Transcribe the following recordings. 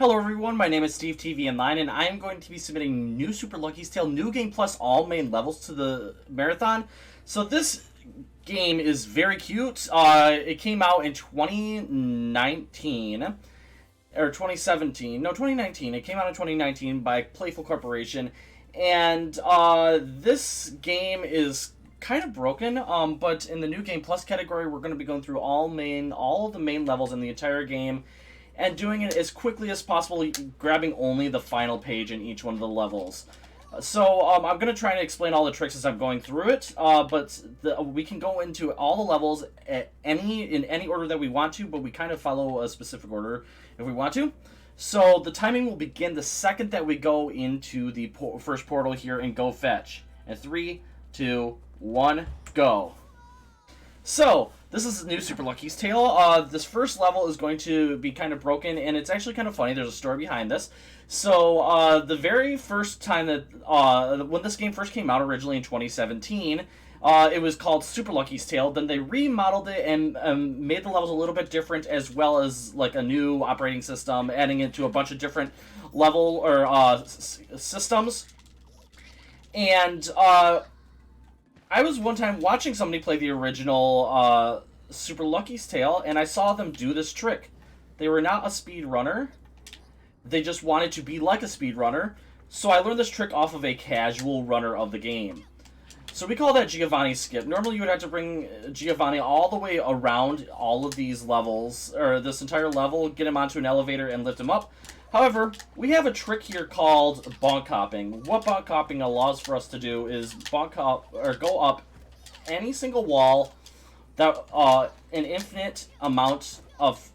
Hello everyone, my name is Steve TV Online, and I am going to be submitting new Super Lucky's Tale New Game Plus all main levels to the marathon. So this game is very cute. It came out in 2019, or 2017. No, 2019. It came out in 2019 by Playful Corporation, and this game is kind of broken, but in the New Game Plus category, we're going to be going through all of the main levels in the entire game, and doing it as quickly as possible, grabbing only the final page in each one of the levels. So I'm going to try and explain all the tricks as I'm going through it, but we can go into all the levels in any order that we want to, but we kind of follow a specific order if we want to. So the timing will begin the second that we go into the first portal here and go fetch. And 3, 2, 1, go. So, this is new Super Lucky's Tale. This first level is going to be kind of broken, and it's actually kind of funny. There's a story behind this. So, the very first time that, when this game first came out originally in 2017, it was called Super Lucky's Tale. Then they remodeled it and made the levels a little bit different, as well as, like, a new operating system, adding it to a bunch of different level, or, systems. And, I was one time watching somebody play the original Super Lucky's Tale, and I saw them do this trick. They were not a speedrunner. They just wanted to be like a speedrunner. So I learned this trick off of a casual runner of the game. So we call that Giovanni's skip. Normally you would have to bring Giovanni all the way around all of these levels, or this entire level, get him onto an elevator and lift him up. However, we have a trick here called bonk hopping. What bonk hopping allows for us to do is bonk hop, or go up any single wall that an infinite amount of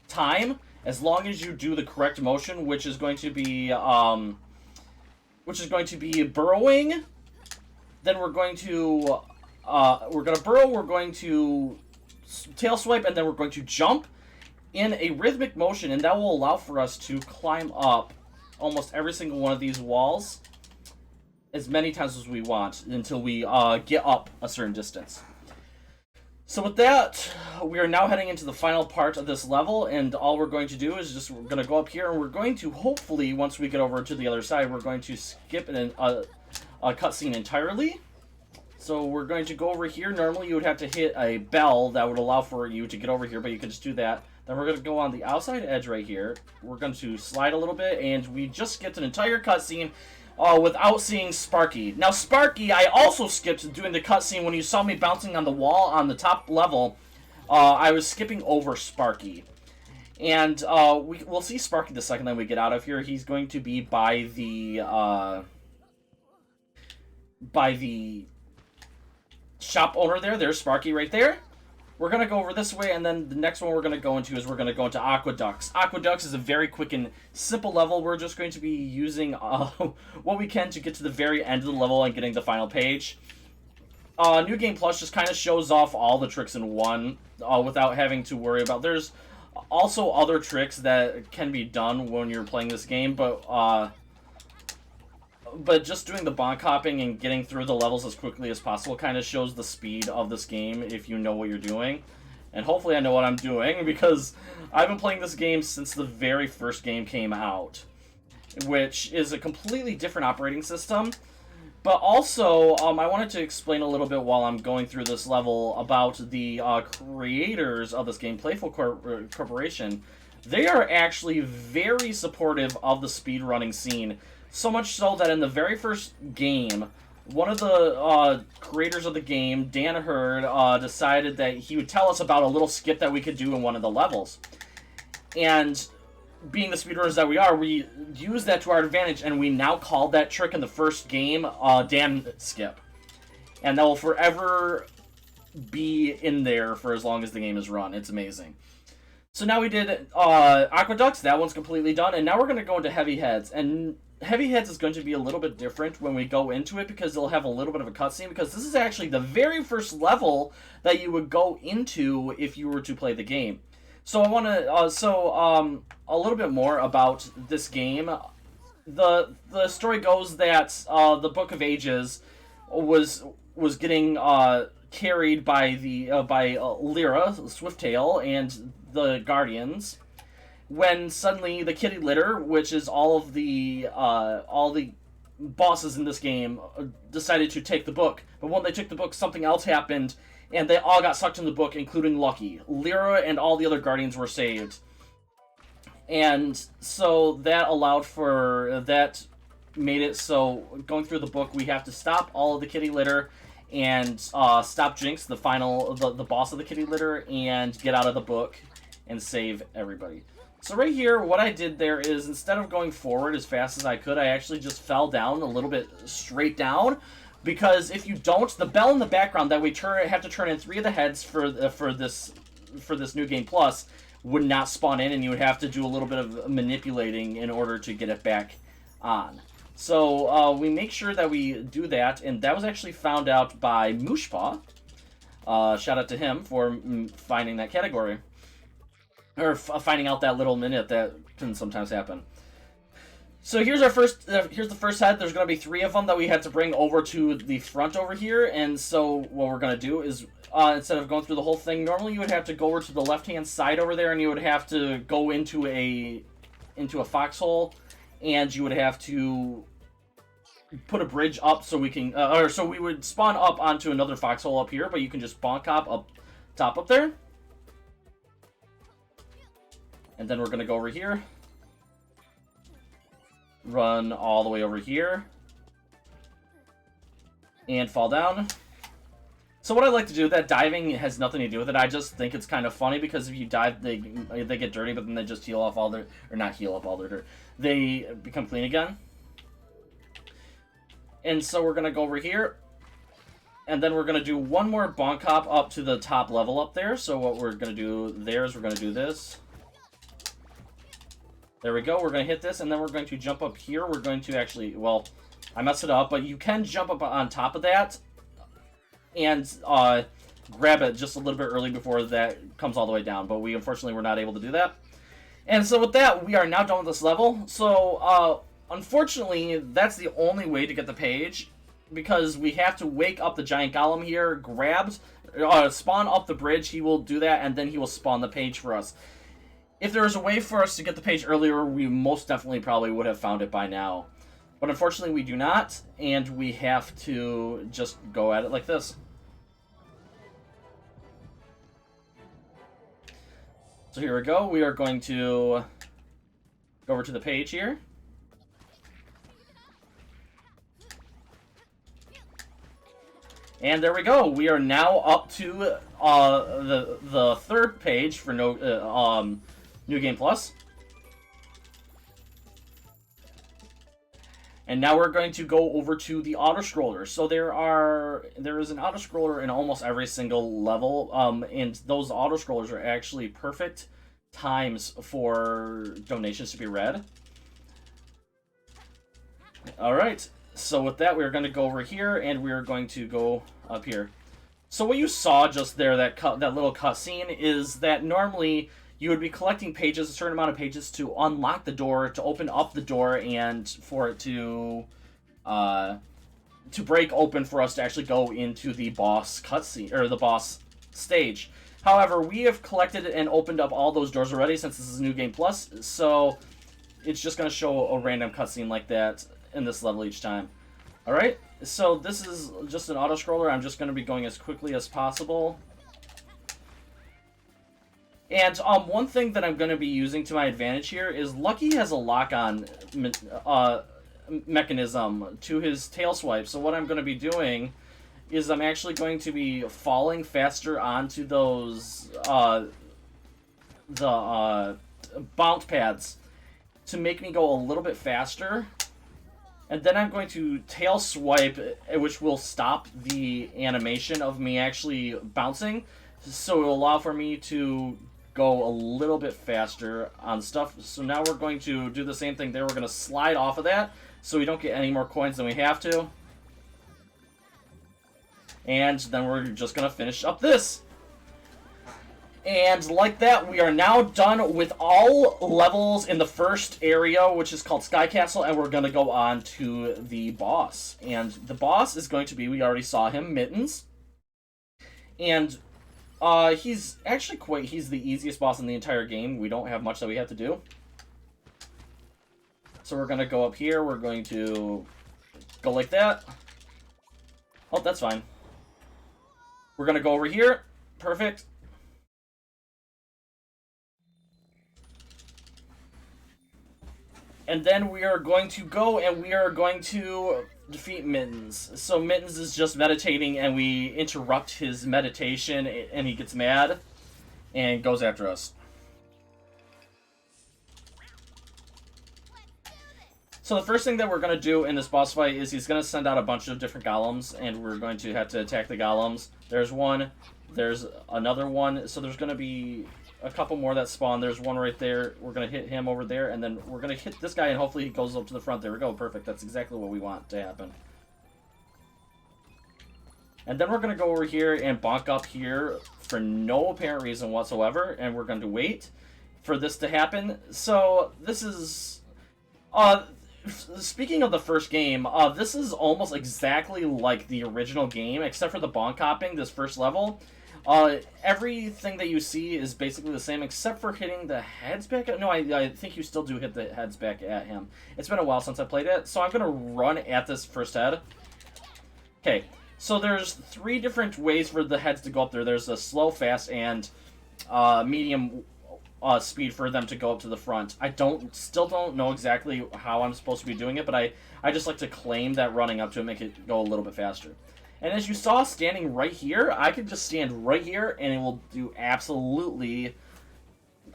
time, as long as you do the correct motion, which is going to be burrowing. Then we're going to burrow. We're going to tail swipe, and then we're going to jump in a rhythmic motion, and that will allow for us to climb up almost every single one of these walls as many times as we want until we get up a certain distance. So with that, we are now heading into the final part of this level, and all we're going to do is we're going to go up here, and we're going to, hopefully, once we get over to the other side, we're going to skip a cutscene entirely. So we're going to go over here. Normally you would have to hit a bell that would allow for you to get over here, but you can just do that. Then we're going to go on the outside edge right here. We're going to slide a little bit, and we just skipped an entire cutscene without seeing Sparky. Now, Sparky, I also skipped doing the cutscene when you saw me bouncing on the wall on the top level. I was skipping over Sparky. And we'll see Sparky the second that we get out of here. He's going to be by the shop owner there. There's Sparky right there. We're going to go over this way, and then the next one we're going to go into is we're going to go into Aqueducts. Aqueducts is a very quick and simple level. We're just going to be using what we can to get to the very end of the level and getting the final page. New Game Plus just kind of shows off all the tricks in one without having to worry about... There's also other tricks that can be done when you're playing this game, but just doing the bonk hopping and getting through the levels as quickly as possible kind of shows the speed of this game if you know what you're doing. And hopefully I know what I'm doing, because I've been playing this game since the very first game came out, which is a completely different operating system. But also, I wanted to explain a little bit while I'm going through this level about the creators of this game, Playful Corporation. They are actually very supportive of the speedrunning scene. So much so that in the very first game, one of the creators of the game, Dan Hurd, decided that he would tell us about a little skip that we could do in one of the levels. And being the speedrunners that we are, we use that to our advantage, and we now call that trick in the first game Dan Skip. And that will forever be in there for as long as the game is run. It's amazing. So now we did Aqueducts. That one's completely done. And now we're going to go into Heavy Heads. And Heavy Heads is going to be a little bit different when we go into it, because they'll have a little bit of a cutscene, because this is actually the very first level that you would go into if you were to play the game. So I want to a little bit more about this game. The story goes that the Book of Ages was getting carried by Lyra, Swifttail, and the Guardians, when suddenly the kitty litter, which is all the bosses in this game, decided to take the book. But when they took the book, something else happened, and they all got sucked in the book, including Lucky. Lyra and all the other guardians were saved. And so that allowed for... that made it so going through the book, we have to stop all of the kitty litter and stop Jinx, the boss of the kitty litter, and get out of the book and save everybody. So right here, what I did there is, instead of going forward as fast as I could, I actually just fell down a little bit straight down, because if you don't, the bell in the background that we have to turn in 3 of the heads for this New Game Plus would not spawn in, and you would have to do a little bit of manipulating in order to get it back on. So we make sure that we do that, and that was actually found out by Mooshpaw. Shout out to him for finding that category. Or finding out that little minute that can sometimes happen. So here's our first. Here's the first head. There's going to be 3 of them that we had to bring over to the front over here. And so what we're going to do is, instead of going through the whole thing, normally you would have to go over to the left-hand side over there, and you would have to go into a foxhole, and you would have to put a bridge up so we can, so we would spawn up onto another foxhole up here, but you can just bonk hop up top up there. And then we're going to go over here. Run all the way over here. And fall down. So what I like to do, that diving has nothing to do with it. I just think it's kind of funny, because if you dive, they get dirty, but then they just heal off all their... Or not heal up all their dirt. They become clean again. And so we're going to go over here. And then we're going to do one more bonk hop up to the top level up there. So what we're going to do there is we're going to do this. There we go. We're going to hit this, and then we're going to jump up here. We're going to actually, well, I messed it up, but you can jump up on top of that and grab it just a little bit early before that comes all the way down. But we unfortunately were not able to do that. And so with that, we are now done with this level. So unfortunately, that's the only way to get the page, because we have to wake up the giant golem here, spawn up the bridge. He will do that, and then he will spawn the page for us. If there was a way for us to get the page earlier, we most definitely probably would have found it by now. But unfortunately, we do not, and we have to just go at it like this. So here we go. We are going to go over to the page here. And there we go. We are now up to the 3rd page for New Game Plus. And now we're going to go over to the auto-scroller. So there is an auto-scroller in almost every single level, and those auto-scrollers are actually perfect times for donations to be read. Alright, so with that, we're going to go over here, and we're going to go up here. So what you saw just there, that little cutscene, is that normally you would be collecting pages, a certain amount of pages, to unlock the door, to open up the door, and for it to break open for us to actually go into the boss cutscene, or the boss stage. However, we have collected and opened up all those doors already, since this is New Game Plus, so it's just going to show a random cutscene like that in this level each time. Alright, so this is just an auto-scroller. I'm just going to be going as quickly as possible. And one thing that I'm going to be using to my advantage here is Lucky has a lock-on mechanism to his tail swipe. So what I'm going to be doing is I'm actually going to be falling faster onto those the bounce pads to make me go a little bit faster. And then I'm going to tail swipe, which will stop the animation of me actually bouncing. So it will allow for me to go a little bit faster on stuff. So now we're going to do the same thing there. We're going to slide off of that so we don't get any more coins than we have to. And then we're just going to finish up this. And like that, we are now done with all levels in the first area, which is called Sky Castle, and we're going to go on to the boss. And the boss is going to be, we already saw him, Mittens. And He's actually he's the easiest boss in the entire game. We don't have much that we have to do. So we're going to go up here. We're going to go like that. Oh, that's fine. We're going to go over here. Perfect. And then we are going to go and we are going to defeat Mittens. So Mittens is just meditating and we interrupt his meditation and he gets mad and goes after us. So the first thing that we're going to do in this boss fight is he's going to send out a bunch of different golems and we're going to have to attack the golems. There's one, there's another one, so there's going to be a couple more that spawn. There's one right there. We're going to hit him over there, and then we're going to hit this guy, and hopefully he goes up to the front. There we go. Perfect. That's exactly what we want to happen. And then we're going to go over here and bonk up here for no apparent reason whatsoever, and we're going to wait for this to happen. So this is... speaking of the first game, this is almost exactly like the original game, except for the bonk hopping, this first level. Everything that you see is basically the same, except for hitting the heads back at... No, I think you still do hit the heads back at him. It's been a while since I played it, so I'm going to run at this first head. Okay, so there's 3 different ways for the heads to go up there. There's a slow, fast, and medium speed for them to go up to the front. I still don't know exactly how I'm supposed to be doing it, but I just like to claim that running up to it make it go a little bit faster. And as you saw, standing right here, I could just stand right here, and it will do absolutely...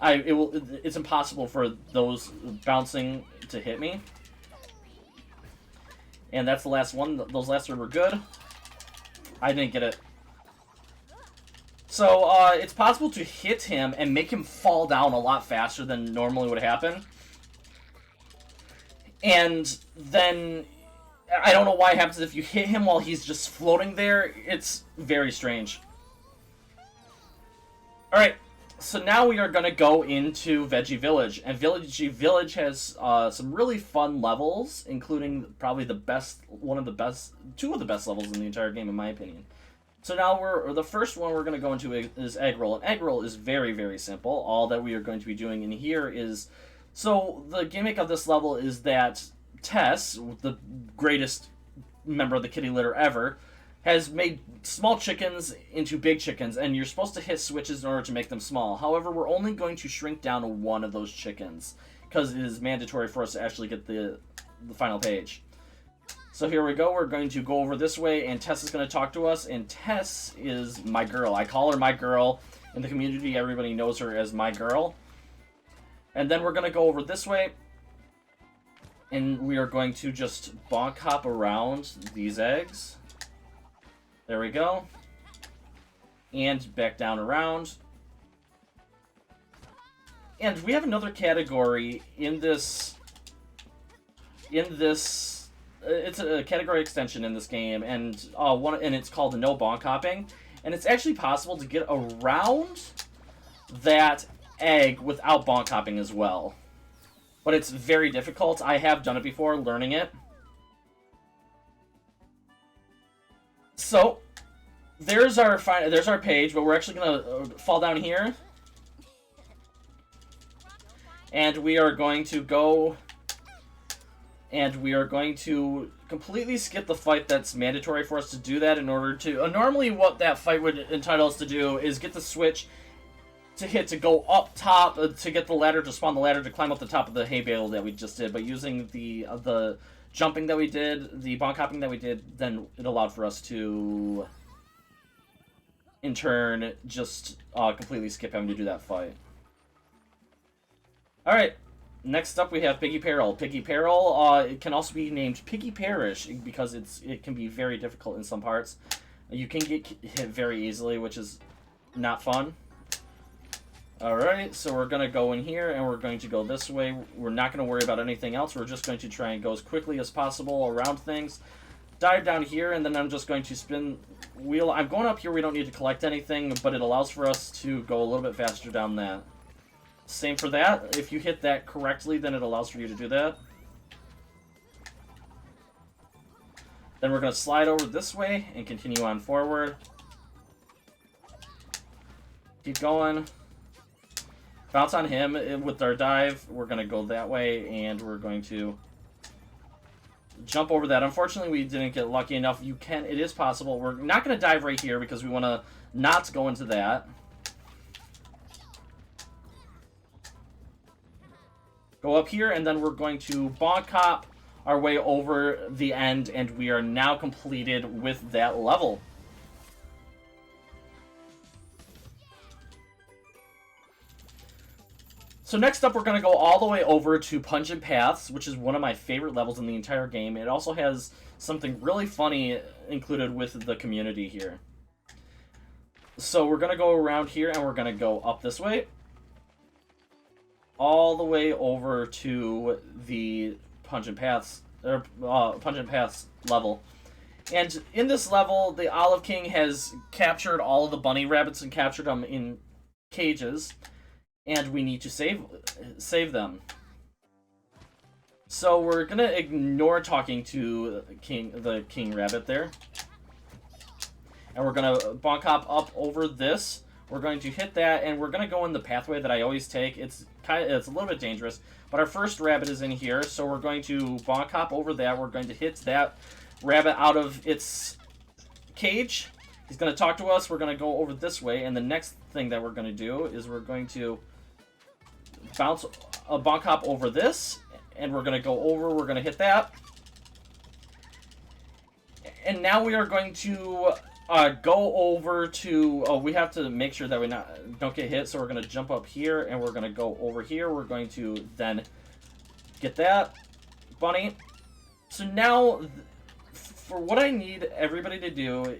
It's impossible for those bouncing to hit me. And that's the last one. Those last 3 were good. I didn't get it. So, it's possible to hit him and make him fall down a lot faster than normally would happen. And then... I don't know why it happens if you hit him while he's just floating there. It's very strange. Alright, so now we are going to go into Veggie Village. And Veggie Village has some really fun levels, including probably the best, two of the best levels in the entire game, in my opinion. So now the first one we're going to go into is Egg Roll. And Egg Roll is very, very simple. All that we are going to be doing in here is... So the gimmick of this level is that Tess, the greatest member of the kitty litter ever, has made small chickens into big chickens, and you're supposed to hit switches in order to make them small. However, we're only going to shrink down to one of those chickens, because it is mandatory for us to actually get the final page. So here we go, we're going to go over this way, and Tess is going to talk to us, and Tess is my girl. I call her my girl. In the community, everybody knows her as my girl. And then we're going to go over this way, and we are going to just bonk hop around these eggs. There we go. And back down around. And we have another category in this... it's a category extension in this game, and it's called No Bonk Hopping. And it's actually possible to get around that egg without bonk hopping as well. But it's very difficult. I have done it before, learning it. So, there's our page, but we're actually going to fall down here. And we are going to go... And we are going to completely skip the fight that's mandatory for us to do that in order to... normally what that fight would entitle us to do is get the switch to go up top, to get the ladder, to spawn the ladder, to climb up the top of the hay bale that we just did. But using the jumping that we did, the bonk hopping that we did, then it allowed for us to, in turn, just completely skip having to do that fight. Alright, next up we have Piggy Peril. Piggy Peril, it can also be named Piggy Parish, because it can be very difficult in some parts. You can get hit very easily, which is not fun. Alright, so we're going to go in here, and we're going to go this way. We're not going to worry about anything else. We're just going to try and go as quickly as possible around things. Dive down here, and then I'm just going to spin wheel. I'm going up here. We don't need to collect anything, but it allows for us to go a little bit faster down that. Same for that. If you hit that correctly, then it allows for you to do that. Then we're going to slide over this way and continue on forward. Keep going. Bounce on him with our dive. We're going to go that way, and we're going to jump over that. Unfortunately, we didn't get lucky enough. It is possible. We're not going to dive right here because we want to not go into that. Go up here, and then we're going to bonk hop our way over the end, and we are now completed with that level. So next up, we're going to go all the way over to Pungent Paths, which is one of my favorite levels in the entire game. It also has something really funny included with the community here. So we're going to go around here, and we're going to go up this way, all the way over to the Pungent Paths level. And in this level, the Olive King has captured all of the bunny rabbits and captured them in cages, and we need to save them. So we're gonna ignore talking to the king rabbit there, and we're gonna bonk hop up over this. We're going to hit that, and we're going to go in the pathway that I always take. It's a little bit dangerous, but our first rabbit is in here, so we're going to bonk hop over that. We're going to hit that rabbit out of its cage. He's going to talk to us. We're going to go over this way, and the next thing that we're going to do is we're going to bounce a bonk hop over this, and we're going to go over. We're going to hit that. And now we are going to go over to... Oh, we have to make sure that we don't get hit, so we're going to jump up here, and we're going to go over here. We're going to then get that bunny. So now, for what I need everybody to do,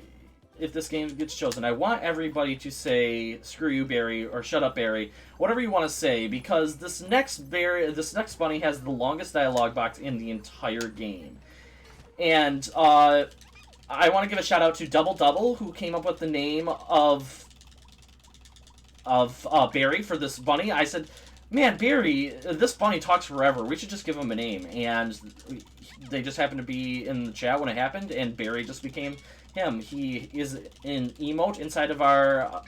if this game gets chosen, I want everybody to say, screw you, Barry, or shut up, Barry, whatever you want to say, because this next bunny has the longest dialogue box in the entire game. And, I want to give a shout out to Double Double, who came up with the name of Barry for this bunny. I said, man, Barry, this bunny talks forever. We should just give him a name. And they just happened to be in the chat when it happened, and Barry just became him. He is an emote inside of our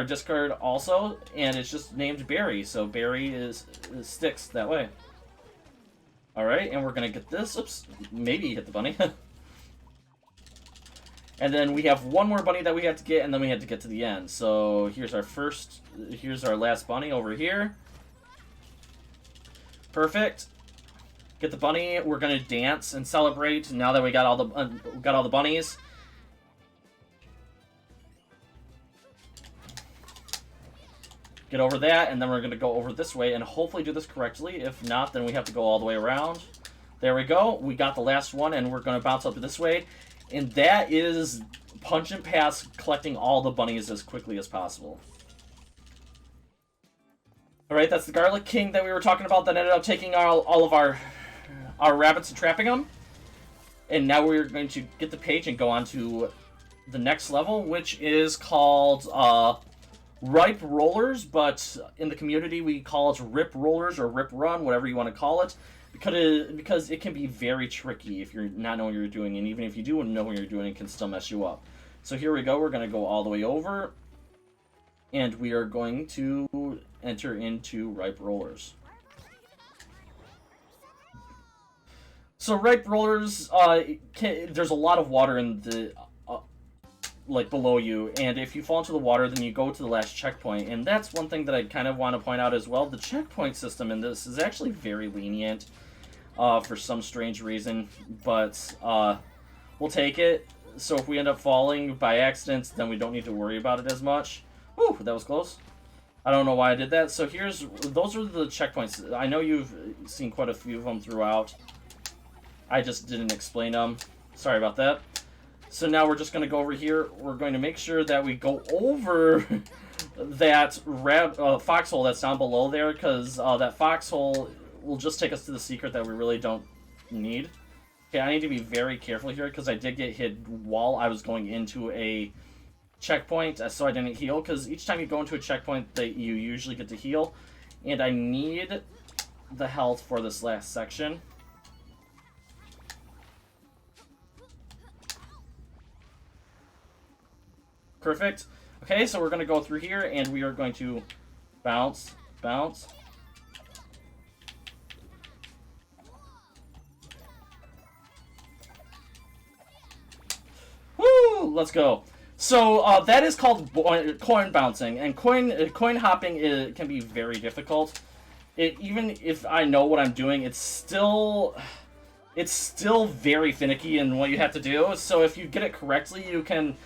Discord also, and it's just named Barry. So Barry sticks that way. All right, and we're gonna get this. Oops, maybe hit the bunny. And then we have one more bunny that we have to get, and then we have to get to the end. So here's our last bunny over here. Perfect. Get the bunny. We're gonna dance and celebrate now that we got all the bunnies. Get over that, and then we're gonna go over this way and hopefully do this correctly. If not, then we have to go all the way around. There we go. We got the last one, and we're gonna bounce up this way. And that is Pungent Paths, collecting all the bunnies as quickly as possible. Alright, that's the Garlic King that we were talking about that ended up taking all of our rabbits and trapping them. And now we're going to get the page and go on to the next level, which is called Ripe Rollers, but in the community we call it Rip Rollers or Rip Run, whatever you want to call it. Because it can be very tricky if you're not knowing what you're doing, and even if you do know what you're doing, it can still mess you up. So here we go. We're going to go all the way over, and we are going to enter into Ripe Rollers. So Ripe Rollers, there's a lot of water in the below you, and if you fall into the water, then you go to the last checkpoint. And that's one thing that I kind of want to point out as well. The checkpoint system in this is actually very lenient. For some strange reason, but we'll take it. So if we end up falling by accident, then we don't need to worry about it as much. Whew, that was close. I don't know why I did that. So those are the checkpoints. I know you've seen quite a few of them throughout. I just didn't explain them. Sorry about that. So now we're just going to go over here. We're going to make sure that we go over that foxhole that's down below there, because that foxhole will just take us to the secret that we really don't need. Okay, I need to be very careful here because I did get hit while I was going into a checkpoint, so I didn't heal, because each time you go into a checkpoint that you usually get to heal, and I need the health for this last section. Perfect. Okay, so we're going to go through here, and we are going to bounce, bounce. Woo! Let's go. So that is called coin bouncing, and coin hopping can be very difficult. Even if I know what I'm doing, it's still very finicky in what you have to do. So if you get it correctly, you can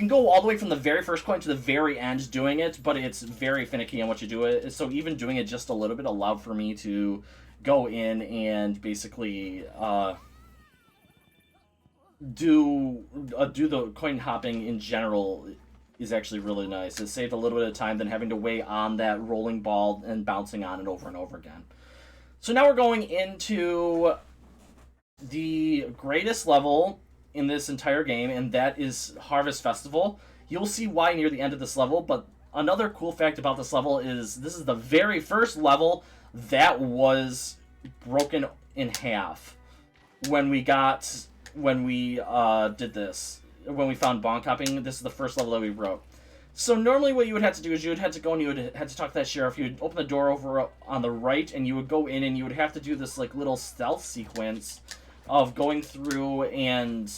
go all the way from the very first coin to the very end doing it, but it's very finicky in what you do it. So even doing it just a little bit allowed for me to go in and basically do the coin hopping in general is actually really nice. It saved a little bit of time than having to wait on that rolling ball and bouncing on it over and over again. So now we're going into the greatest level in this entire game, and that is Harvest Festival. You'll see why near the end of this level, but another cool fact about this level is this is the very first level that was broken in half when we did this. When we found bonk hopping, this is the first level that we broke. So normally what you would have to do is you would have to go and you would have to talk to that sheriff. You would open the door over on the right, and you would go in, and you would have to do this like little stealth sequence of going through and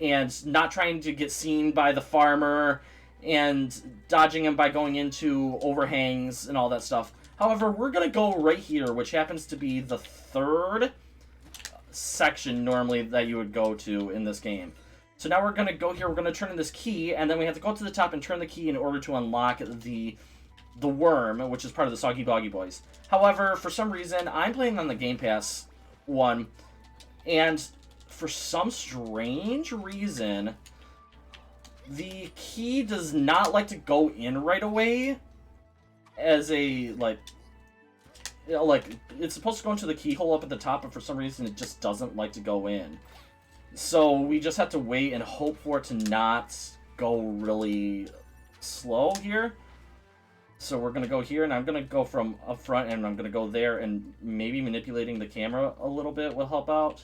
not trying to get seen by the farmer and dodging him by going into overhangs and all that stuff. However, we're going to go right here, which happens to be the third section normally that you would go to in this game. So now we're going to go here, we're going to turn in this key, and then we have to go to the top and turn the key in order to unlock the worm, which is part of the Soggy Boggy Boys. However, for some reason, I'm playing on the Game Pass one, and for some strange reason, the key does not like to go in right away as a, like, it's supposed to go into the keyhole up at the top, but for some reason it just doesn't like to go in. So we just have to wait and hope for it to not go really slow here. So we're going to go here, and I'm going to go from up front, and I'm going to go there, and maybe manipulating the camera a little bit will help out.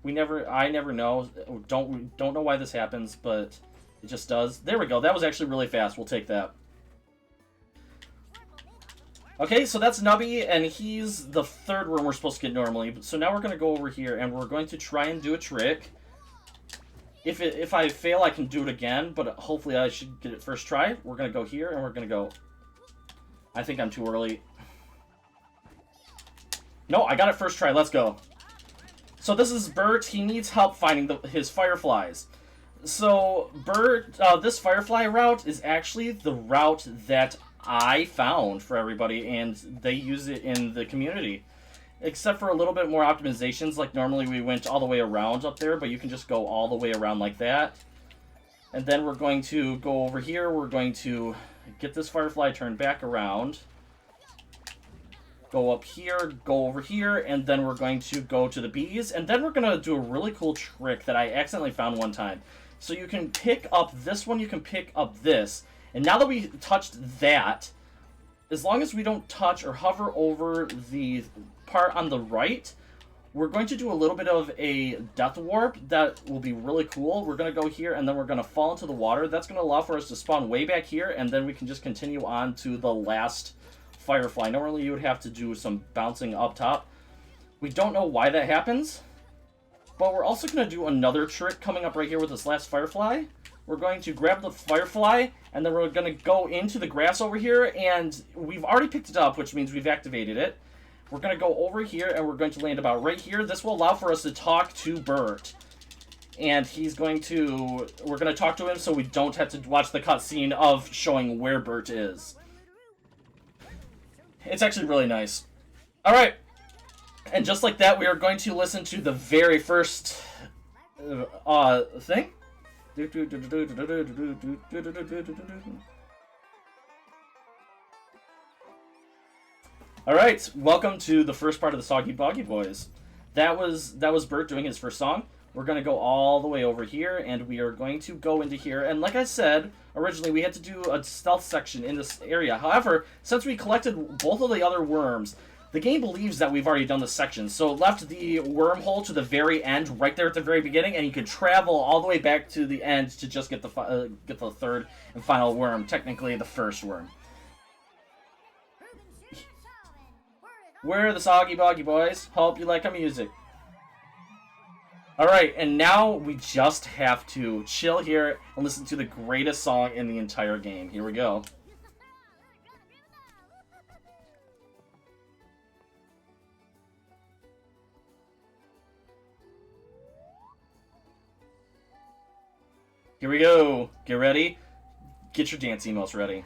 I never know. Don't know why this happens, but it just does. There we go. That was actually really fast. We'll take that. Okay, so that's Nubby, and he's the third worm we're supposed to get normally. So now we're going to go over here, and we're going to try and do a trick. If I fail, I can do it again, but hopefully I should get it first try. We're going to go here, and we're going to go... I think I'm too early. No, I got it first try. Let's go. So this is Bert. He needs help finding his fireflies. So Bert, this firefly route is actually the route that I found for everybody, and they use it in the community. Except for a little bit more optimizations, like normally we went all the way around up there, but you can just go all the way around like that. And then we're going to go over here, we're going to get this firefly turned back around. Go up here, go over here, and then we're going to go to the bees, and then we're going to do a really cool trick that I accidentally found one time. So you can pick up this one, you can pick up this, and now that we touched that, as long as we don't touch or hover over the part on the right, we're going to do a little bit of a death warp that will be really cool. We're going to go here, and then we're going to fall into the water. That's going to allow for us to spawn way back here, and then we can just continue on to the last firefly. Normally you would have to do some bouncing up top. We don't know why that happens, but we're also going to do another trick coming up right here with this last firefly. We're going to grab the firefly, and then we're going to go into the grass over here, and we've already picked it up, which means we've activated it. We're going to go over here, and we're going to land about right here. This will allow for us to talk to Bert. And we're going to talk to him so we don't have to watch the cutscene of showing where Bert is. It's actually really nice. Alright. And just like that, we are going to listen to the very first thing. Alright, welcome to the first part of the Soggy Boggy Boys. That was Bert doing his first song. We're going to go all the way over here, and we are going to go into here. And like I said, originally we had to do a stealth section in this area. However, since we collected both of the other worms, the game believes that we've already done this section, so it left the wormhole to the very end, right there at the very beginning, and you could travel all the way back to the end to just get the third and final worm, technically the first worm. We're the Soggy Boggy Boys. Hope you like our music. Alright, and now we just have to chill here and listen to the greatest song in the entire game. Here we go. Here we go. Get ready. Get your dance emotes ready.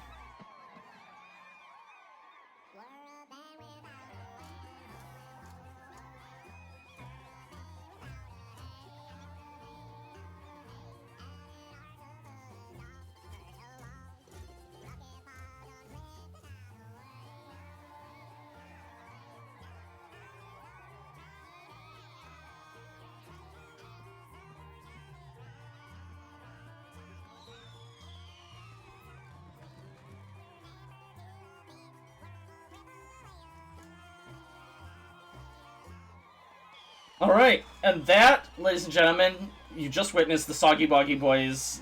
Alright, and that, ladies and gentlemen, you just witnessed the Soggy Boggy Boys,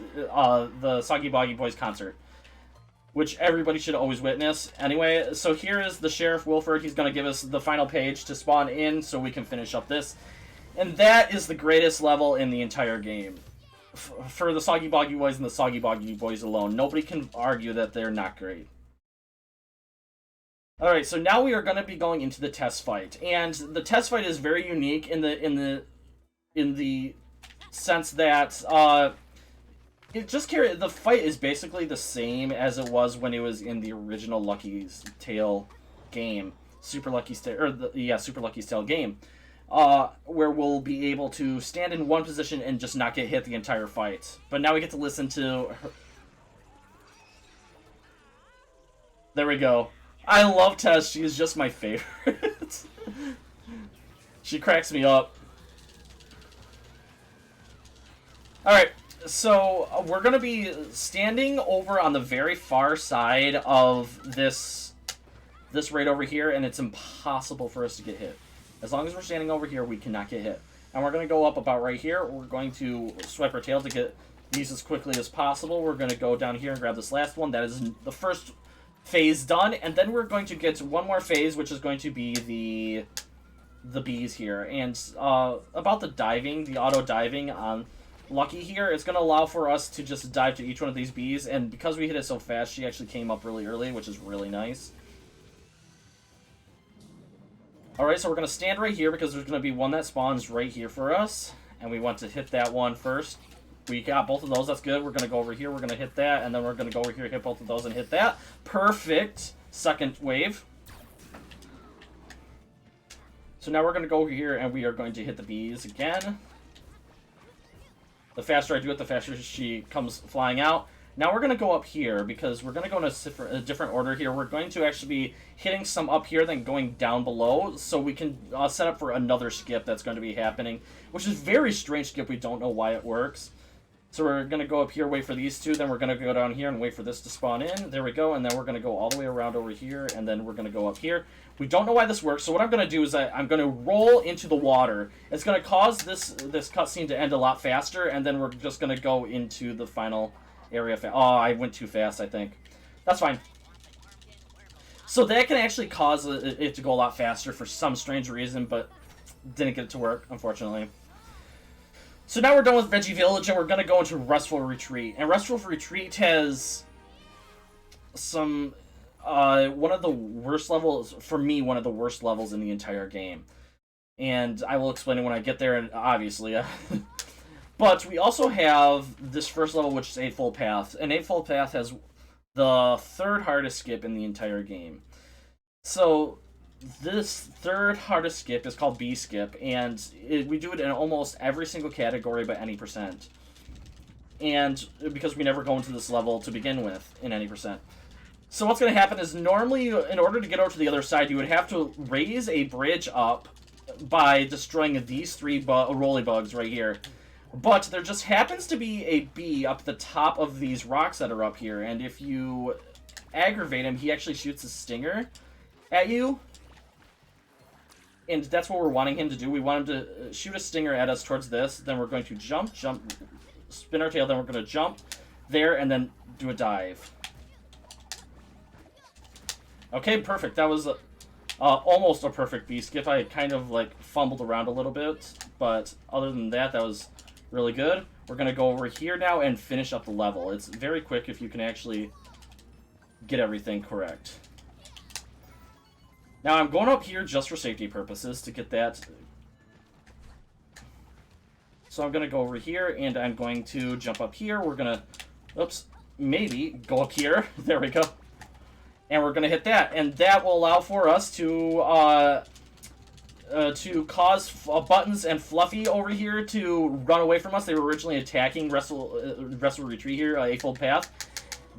concert, which everybody should always witness. Anyway, so here is the Sheriff Wilford. He's going to give us the final page to spawn in so we can finish up this. And that is the greatest level in the entire game. For the Soggy Boggy Boys and the Soggy Boggy Boys alone, nobody can argue that they're not great. Alright, so now we are going to be going into the test fight, and the test fight is very unique in the sense that the fight is basically the same as it was when it was in the original Lucky's Tale game, Super Lucky's Tale game, where we'll be able to stand in one position and just not get hit the entire fight. But now we get to listen to her. There we go. I love Tess. She is just my favorite. She cracks me up. Alright, so we're going to be standing over on the very far side of this right over here, and it's impossible for us to get hit. As long as we're standing over here, we cannot get hit. And we're going to go up about right here. We're going to swipe our tail to get these as quickly as possible. We're going to go down here and grab this last one. That is the first phase done, and then we're going to get one more phase, which is going to be the bees here. And about the diving, the auto diving on Lucky here, it's going to allow for us to just dive to each one of these bees, and because we hit it so fast, she actually came up really early, which is really nice. Alright, so we're going to stand right here because there's going to be one that spawns right here for us, and we want to hit that one first. We got both of those. That's good. We're going to go over here. We're going to hit that. And then we're going to go over here, hit both of those, and hit that. Perfect. Second wave. So now we're going to go over here, and we are going to hit the bees again. The faster I do it, the faster she comes flying out. Now we're going to go up here, because we're going to go in a different order here. We're going to actually be hitting some up here, then going down below, so we can set up for another skip that's going to be happening, which is a very strange skip. We don't know why it works. So we're going to go up here, wait for these two, then we're going to go down here and wait for this to spawn in. There we go, and then we're going to go all the way around over here, and then we're going to go up here. We don't know why this works, so what I'm going to do is I'm going to roll into the water. It's going to cause this cutscene to end a lot faster, and then we're just going to go into the final area. Oh, I went too fast, I think. That's fine. So that can actually cause it to go a lot faster for some strange reason, but didn't get it to work, unfortunately. So now we're done with Veggie Village, and we're going to go into Restful Retreat. And Restful Retreat has some, one of the worst levels, for me, one of the worst levels in the entire game. And I will explain it when I get there, and obviously. But we also have this first level, which is Eightfold Path. And Eightfold Path has the third hardest skip in the entire game. So this third hardest skip is called B skip, and we do it in almost every single category by any percent. And because we never go into this level to begin with in any percent. So what's going to happen is normally, in order to get over to the other side, you would have to raise a bridge up by destroying these three rolly bugs right here. But there just happens to be a bee up the top of these rocks that are up here, and if you aggravate him, he actually shoots a stinger at you. And that's what we're wanting him to do. We want him to shoot a stinger at us towards this. Then we're going to jump, spin our tail. Then we're going to jump there and then do a dive. Okay, perfect. That was almost a perfect B-skip. I kind of like fumbled around a little bit, but other than that, that was really good. We're going to go over here now and finish up the level. It's very quick if you can actually get everything correct. Now, I'm going up here just for safety purposes to get that. So I'm going to go over here, and I'm going to jump up here. We're going to, oops, maybe go up here. There we go. And we're going to hit that. And that will allow for us to cause Buttons and Fluffy over here to run away from us. They were originally attacking Wrestle Retreat here, A-fold path.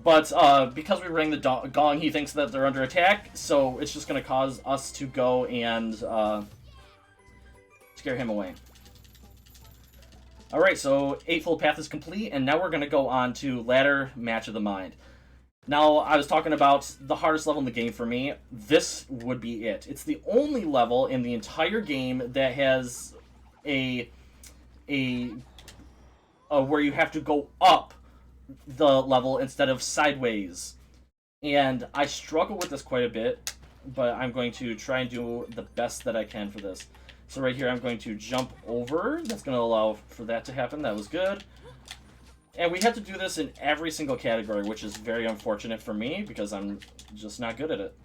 But because we rang the gong, he thinks that they're under attack, so it's just going to cause us to go and scare him away. Alright, so Eightfold Path is complete, and now we're going to go on to Ladder Match of the Mind. Now, I was talking about the hardest level in the game for me. This would be it. It's the only level in the entire game that has a where you have to go up the level instead of sideways. And I struggle with this quite a bit, but I'm going to try and do the best that I can for this. So right here I'm going to jump over. That's going to allow for that to happen. That was good. And we have to do this in every single category, which is very unfortunate for me because I'm just not good at it.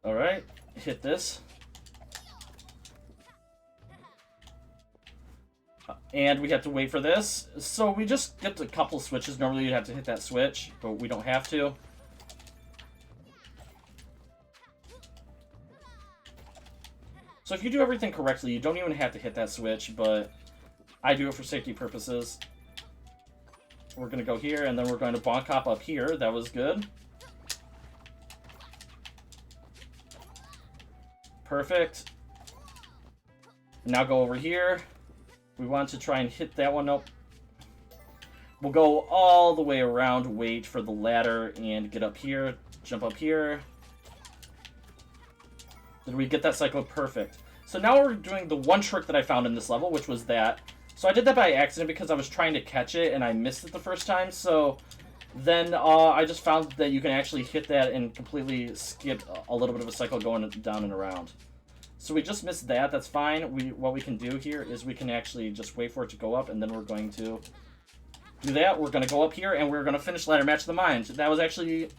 Alright, hit this. And we have to wait for this. So we just get a couple switches. Normally you'd have to hit that switch, but we don't have to. So if you do everything correctly, you don't even have to hit that switch, but I do it for safety purposes. We're going to go here, and then we're going to bonk hop up here. That was good. Perfect. Now go over here. We want to try and hit that one. Nope. We'll go all the way around, wait for the ladder, and get up here. Jump up here. Did we get that cycle? Perfect. So now we're doing the one trick that I found in this level, which was that. So I did that by accident because I was trying to catch it, and I missed it the first time. So then I just found that you can actually hit that and completely skip a little bit of a cycle going down and around. So we just missed that. That's fine. What we can do here is we can actually just wait for it to go up, and then we're going to do that. We're going to go up here, and we're going to finish Ladder Match of the Mind. That was actually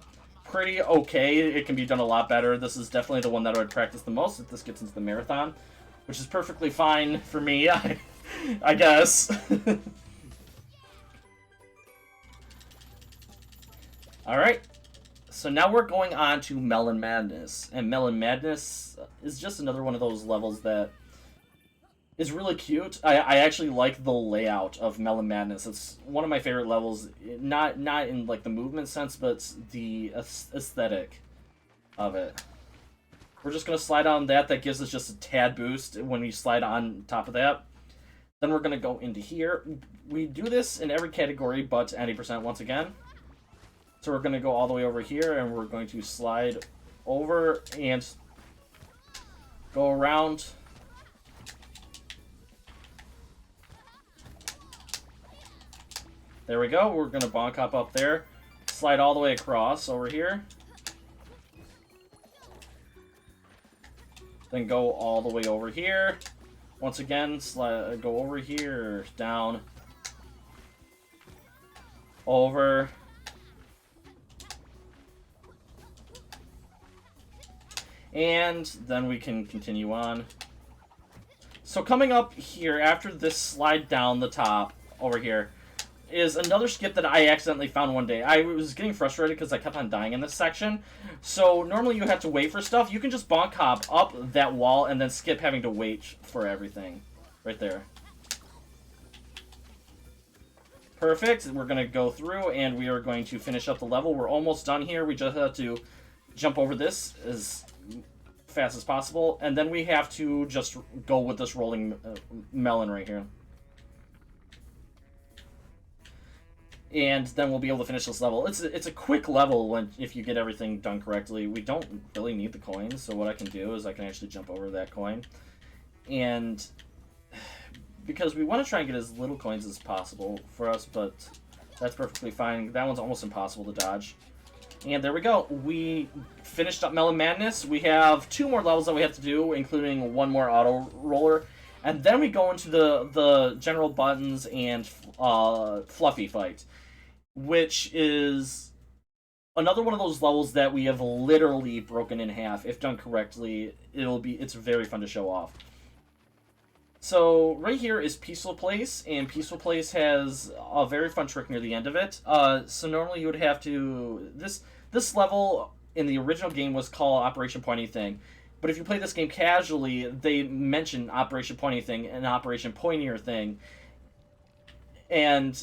pretty okay. It can be done a lot better. This is definitely the one that I would practice the most if this gets into the marathon, which is perfectly fine for me, I guess. Alright. So now we're going on to Melon Madness. And Melon Madness is just another one of those levels that is really cute. I actually like the layout of Melon Madness. It's one of my favorite levels, not in like the movement sense, but the aesthetic of it. We're just going to slide on that. That gives us just a tad boost when we slide on top of that. Then we're going to go into here. We do this in every category but 90% once again. So we're going to go all the way over here, and we're going to slide over and go around. There we go. We're going to bonk hop up there. Slide all the way across over here. Then go all the way over here. Once again, slide, go over here, down, over. And then we can continue on. So coming up here, after this slide down the top over here, is another skip that I accidentally found one day. I was getting frustrated because I kept on dying in this section. So normally you have to wait for stuff. You can just bonk hop up that wall and then skip having to wait for everything. Right there. Perfect. We're going to go through and we are going to finish up the level. We're almost done here. We just have to jump over this as fast as possible. And then we have to just go with this rolling melon right here. and then we'll be able to finish this level. It's a quick level if you get everything done correctly. We don't really need the coins, so what I can do is I can actually jump over that coin, and because we want to try and get as little coins as possible for us, but that's perfectly fine. That one's almost impossible to dodge. And there we go. We finished up Melon Madness. We have 2 more levels that we have to do, including 1 more auto roller. And then we go into the general buttons and fluffy fight, which is another one of those levels that we have literally broken in half. If done correctly, it's very fun to show off. So right here is Peaceful Place, and Peaceful Place has a very fun trick near the end of it. So normally you would have to... This level in the original game was called Operation Pointy Thing. But if you play this game casually, they mention Operation Pointy Thing and Operation Pointier Thing. And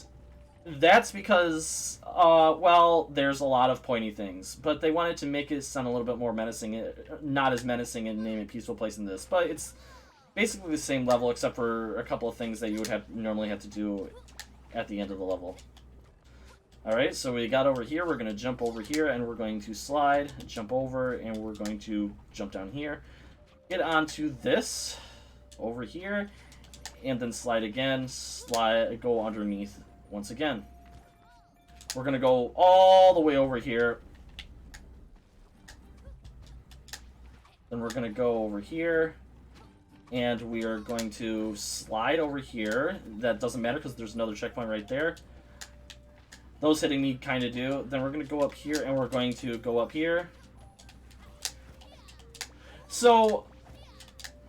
that's because, well, there's a lot of pointy things. But they wanted to make it sound a little bit more menacing, not as menacing, and name it Peaceful Place in this. But it's basically the same level, except for a couple of things that you would normally have to do at the end of the level. Alright, so we got over here, we're going to jump over here, and we're going to slide, jump over, and we're going to jump down here. Get onto this, over here, and then slide again, go underneath once again. We're going to go all the way over here. Then we're going to go over here. And we are going to slide over here. That doesn't matter because there's another checkpoint right there. Those hitting me kind of do. Then we're going to go up here, and we're going to go up here. So,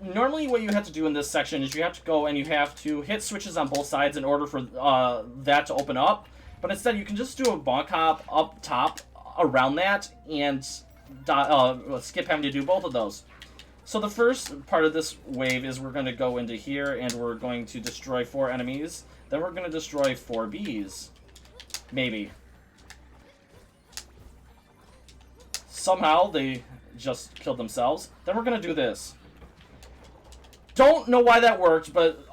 normally what you have to do in this section is you have to go and you have to hit switches on both sides in order for that to open up. But instead, you can just do a bonk hop up top around that and skip having to do both of those. So the first part of this wave is we're going to go into here and we're going to destroy 4 enemies. Then we're going to destroy 4 bees. Maybe. Somehow they just killed themselves. Then we're going to do this. Don't know why that worked, but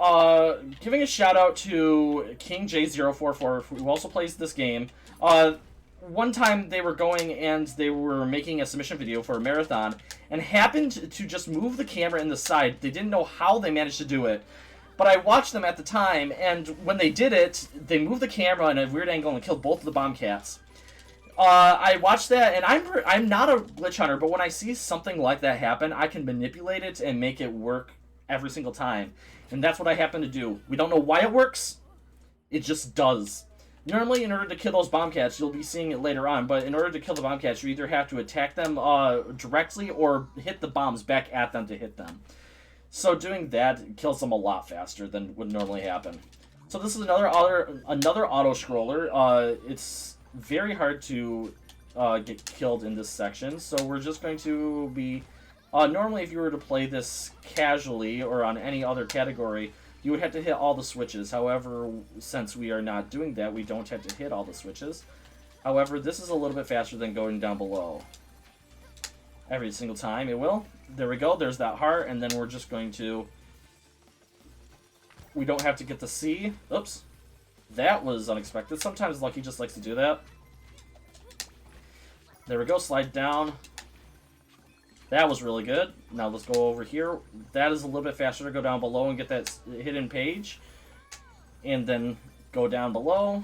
giving a shout out to King J044, who also plays this game. One time they were going and they were making a submission video for a marathon and happened to just move the camera in the side. They didn't know how they managed to do it. But I watched them at the time, and when they did it, they moved the camera in a weird angle and killed both of the bomb cats. I watched that, and I'm not a glitch hunter, but when I see something like that happen, I can manipulate it and make it work every single time. And that's what I happen to do. We don't know why it works. It just does. Normally, in order to kill those bomb cats, you'll be seeing it later on, but in order to kill the bomb cats, you either have to attack them directly or hit the bombs back at them to hit them. So doing that kills them a lot faster than would normally happen. So this is another auto-scroller. It's very hard to get killed in this section, so we're just going to be... normally, if you were to play this casually or on any other category, you would have to hit all the switches. However, since we are not doing that, we don't have to hit all the switches. However, this is a little bit faster than going down below. Every single time it will. There we go, there's that heart, and then we're just going to... We don't have to get the C. Oops. That was unexpected. Sometimes Lucky just likes to do that. There we go, slide down. That was really good. Now let's go over here. That is a little bit faster to go down below and get that hidden page. And then go down below.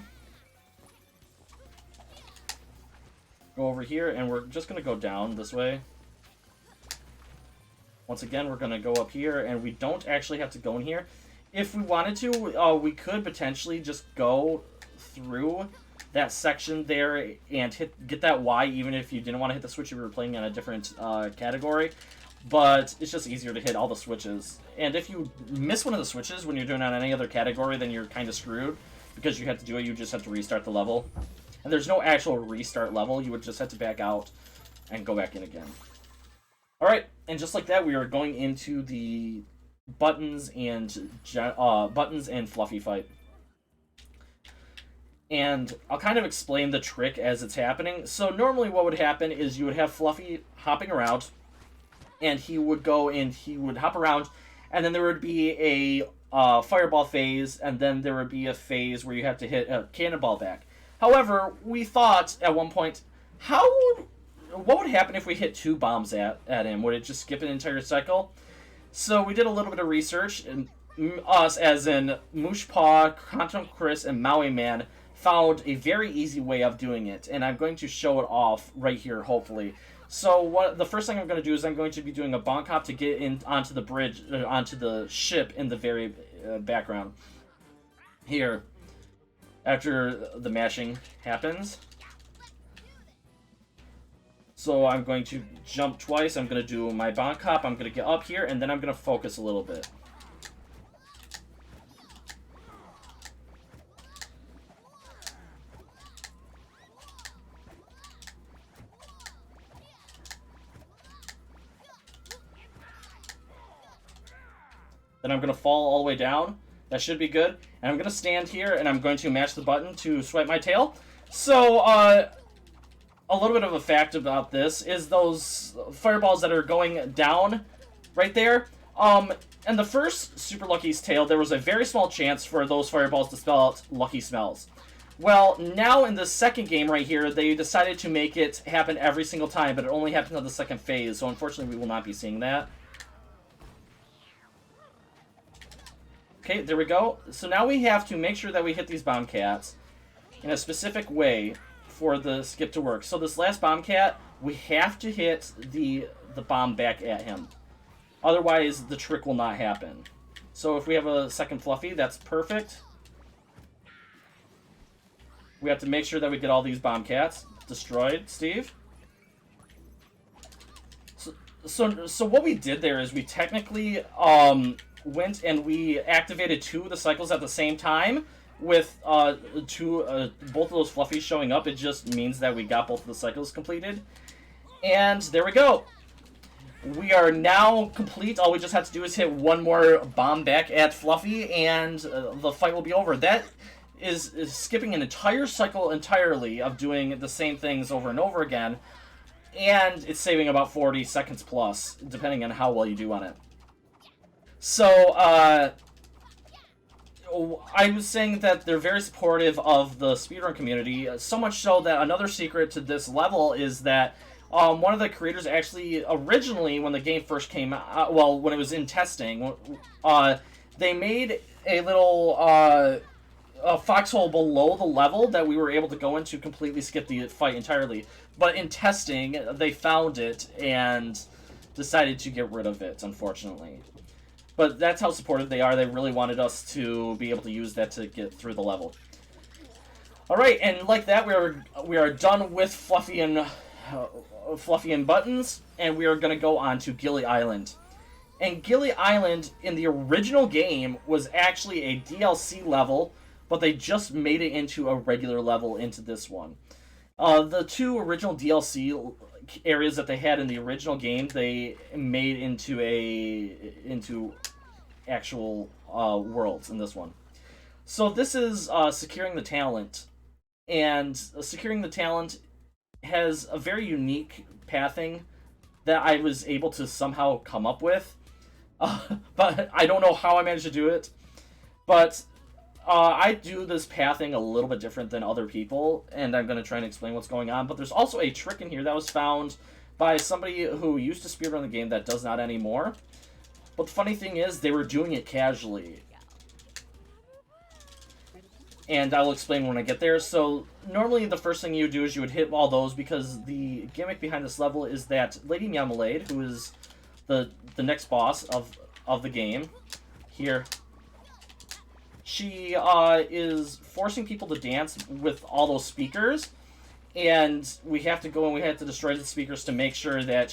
Go over here, and we're just going to go down this way. Once again, we're going to go up here, and we don't actually have to go in here. If we wanted to, we could potentially just go through that section there and get that Y, even if you didn't want to hit the switch if you were playing on a different category. But it's just easier to hit all the switches. And if you miss one of the switches when you're doing it on any other category, then you're kind of screwed. Because you have to do it, you just have to restart the level. And there's no actual restart level, you would just have to back out and go back in again. Alright, and just like that, we are going into the buttons and fluffy fight. And I'll kind of explain the trick as it's happening. So normally what would happen is you would have Fluffy hopping around, and he would go and he would hop around, and then there would be a fireball phase, and then there would be a phase where you have to hit a cannonball back. However, we thought at one point, what would happen if we hit 2 bombs at him? Would it just skip an entire cycle? So we did a little bit of research, and us, as in Mooshpaw, Quantum Chris, and Maui Man, found a very easy way of doing it, and I'm going to show it off right here, hopefully. So the first thing I'm going to do is I'm going to be doing a bonk hop to get in onto the bridge, onto the ship in the very background. Here, after the mashing happens. So I'm going to jump twice, I'm going to do my bonk hop, I'm going to get up here, and then I'm going to focus a little bit. Then I'm going to fall all the way down. That should be good. And I'm going to stand here, and I'm going to mash the button to swipe my tail. So, a little bit of a fact about this is those fireballs that are going down right there. In the first Super Lucky's tail, there was a very small chance for those fireballs to spell out Lucky Smells. Well, now in the second game right here, they decided to make it happen every single time, but it only happens on the second phase, so unfortunately we will not be seeing that. Okay, there we go. So now we have to make sure that we hit these bomb cats in a specific way for the skip to work. So this last bomb cat, we have to hit the bomb back at him. Otherwise, the trick will not happen. So if we have a second Fluffy, that's perfect. We have to make sure that we get all these bomb cats destroyed, Steve. So what we did there is we technically went and we activated 2 of the cycles at the same time with both of those Fluffies showing up. It just means that we got both of the cycles completed. And there we go. We are now complete. All we just have to do is hit 1 more bomb back at Fluffy, and the fight will be over. That is skipping an entire cycle entirely of doing the same things over and over again, and it's saving about 40 seconds plus, depending on how well you do on it. So, I was saying that they're very supportive of the speedrun community, so much so that another secret to this level is that one of the creators actually, originally, when the game first came out, well, when it was in testing, they made a little a foxhole below the level that we were able to go into completely skip the fight entirely. But in testing, they found it and decided to get rid of it, unfortunately. But that's how supportive they are. They really wanted us to be able to use that to get through the level. Alright, and like that, we are done with Fluffy and Buttons, and we are going to go on to Gilly Island. And Gilly Island, in the original game, was actually a DLC level, but they just made it into a regular level into this one. The 2 original DLC areas that they had in the original game, they made into actual worlds in this one. So this is securing the talent, and securing the talent has a very unique pathing that I was able to somehow come up with, but I don't know how I managed to do it. But I do this pathing a little bit different than other people, and I'm going to try and explain what's going on. But there's also a trick in here that was found by somebody who used to speedrun the game that does not anymore. But the funny thing is, they were doing it casually. And I'll explain when I get there. So, normally the first thing you would do is you would hit all those, because the gimmick behind this level is that Lady Meowmalade, who is the next boss of the game, here, she is forcing people to dance with all those speakers, and we have to go and we have to destroy the speakers to make sure that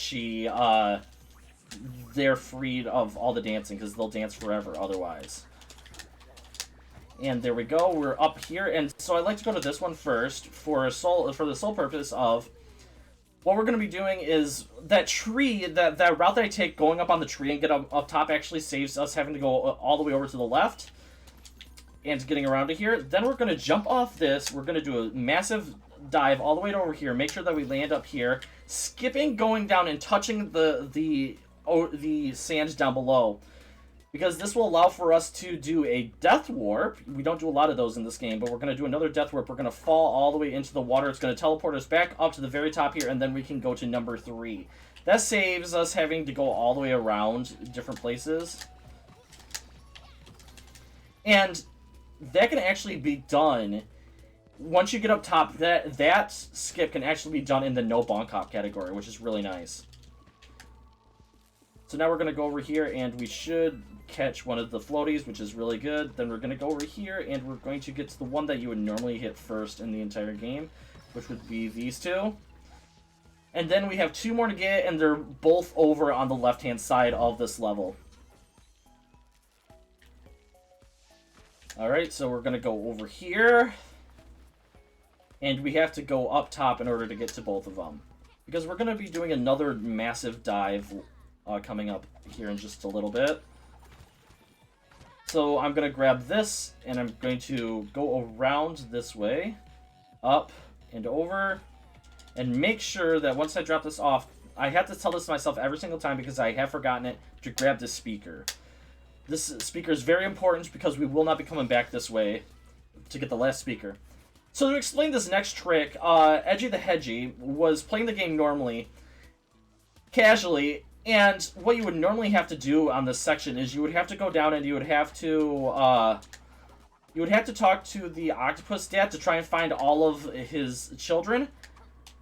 they're freed of all the dancing, because they'll dance forever otherwise. And there we go, we're up here, and so I'd like to go to this one first for the sole purpose of what we're going to be doing is that tree, that route that I take going up on the tree and get up top actually saves us having to go all the way over to the left and getting around to here. Then we're going to jump off this, we're going to do a massive dive all the way over here, make sure that we land up here, skipping, going down and touching the sand down below. because this will allow for us to do a death warp. We don't do a lot of those in this game, but we're going to do another death warp. We're going to fall all the way into the water. It's going to teleport us back up to the very top here, and then we can go to number 3. That saves us having to go all the way around different places. And that can actually be done once you get up top. That skip can actually be done in the no bonk hop category, which is really nice. So now we're going to go over here, and we should catch one of the floaties, which is really good. Then we're going to go over here, and we're going to get to the one that you would normally hit first in the entire game, which would be these two. And then we have 2 more to get, and they're both over on the left-hand side of this level. Alright, so we're going to go over here. And we have to go up top in order to get to both of them. Because we're going to be doing another massive dive coming up here in just a little bit. So I'm going to grab this, and I'm going to go around this way. Up and over. And make sure that once I drop this off, I have to tell this to myself every single time because I have forgotten it, to grab this speaker. This speaker is very important because we will not be coming back this way to get the last speaker. So to explain this next trick, Edgy the Hedgy was playing the game normally, casually, and what you would normally have to do on this section is you would have to go down and you would have to talk to the octopus dad to try and find all of his children.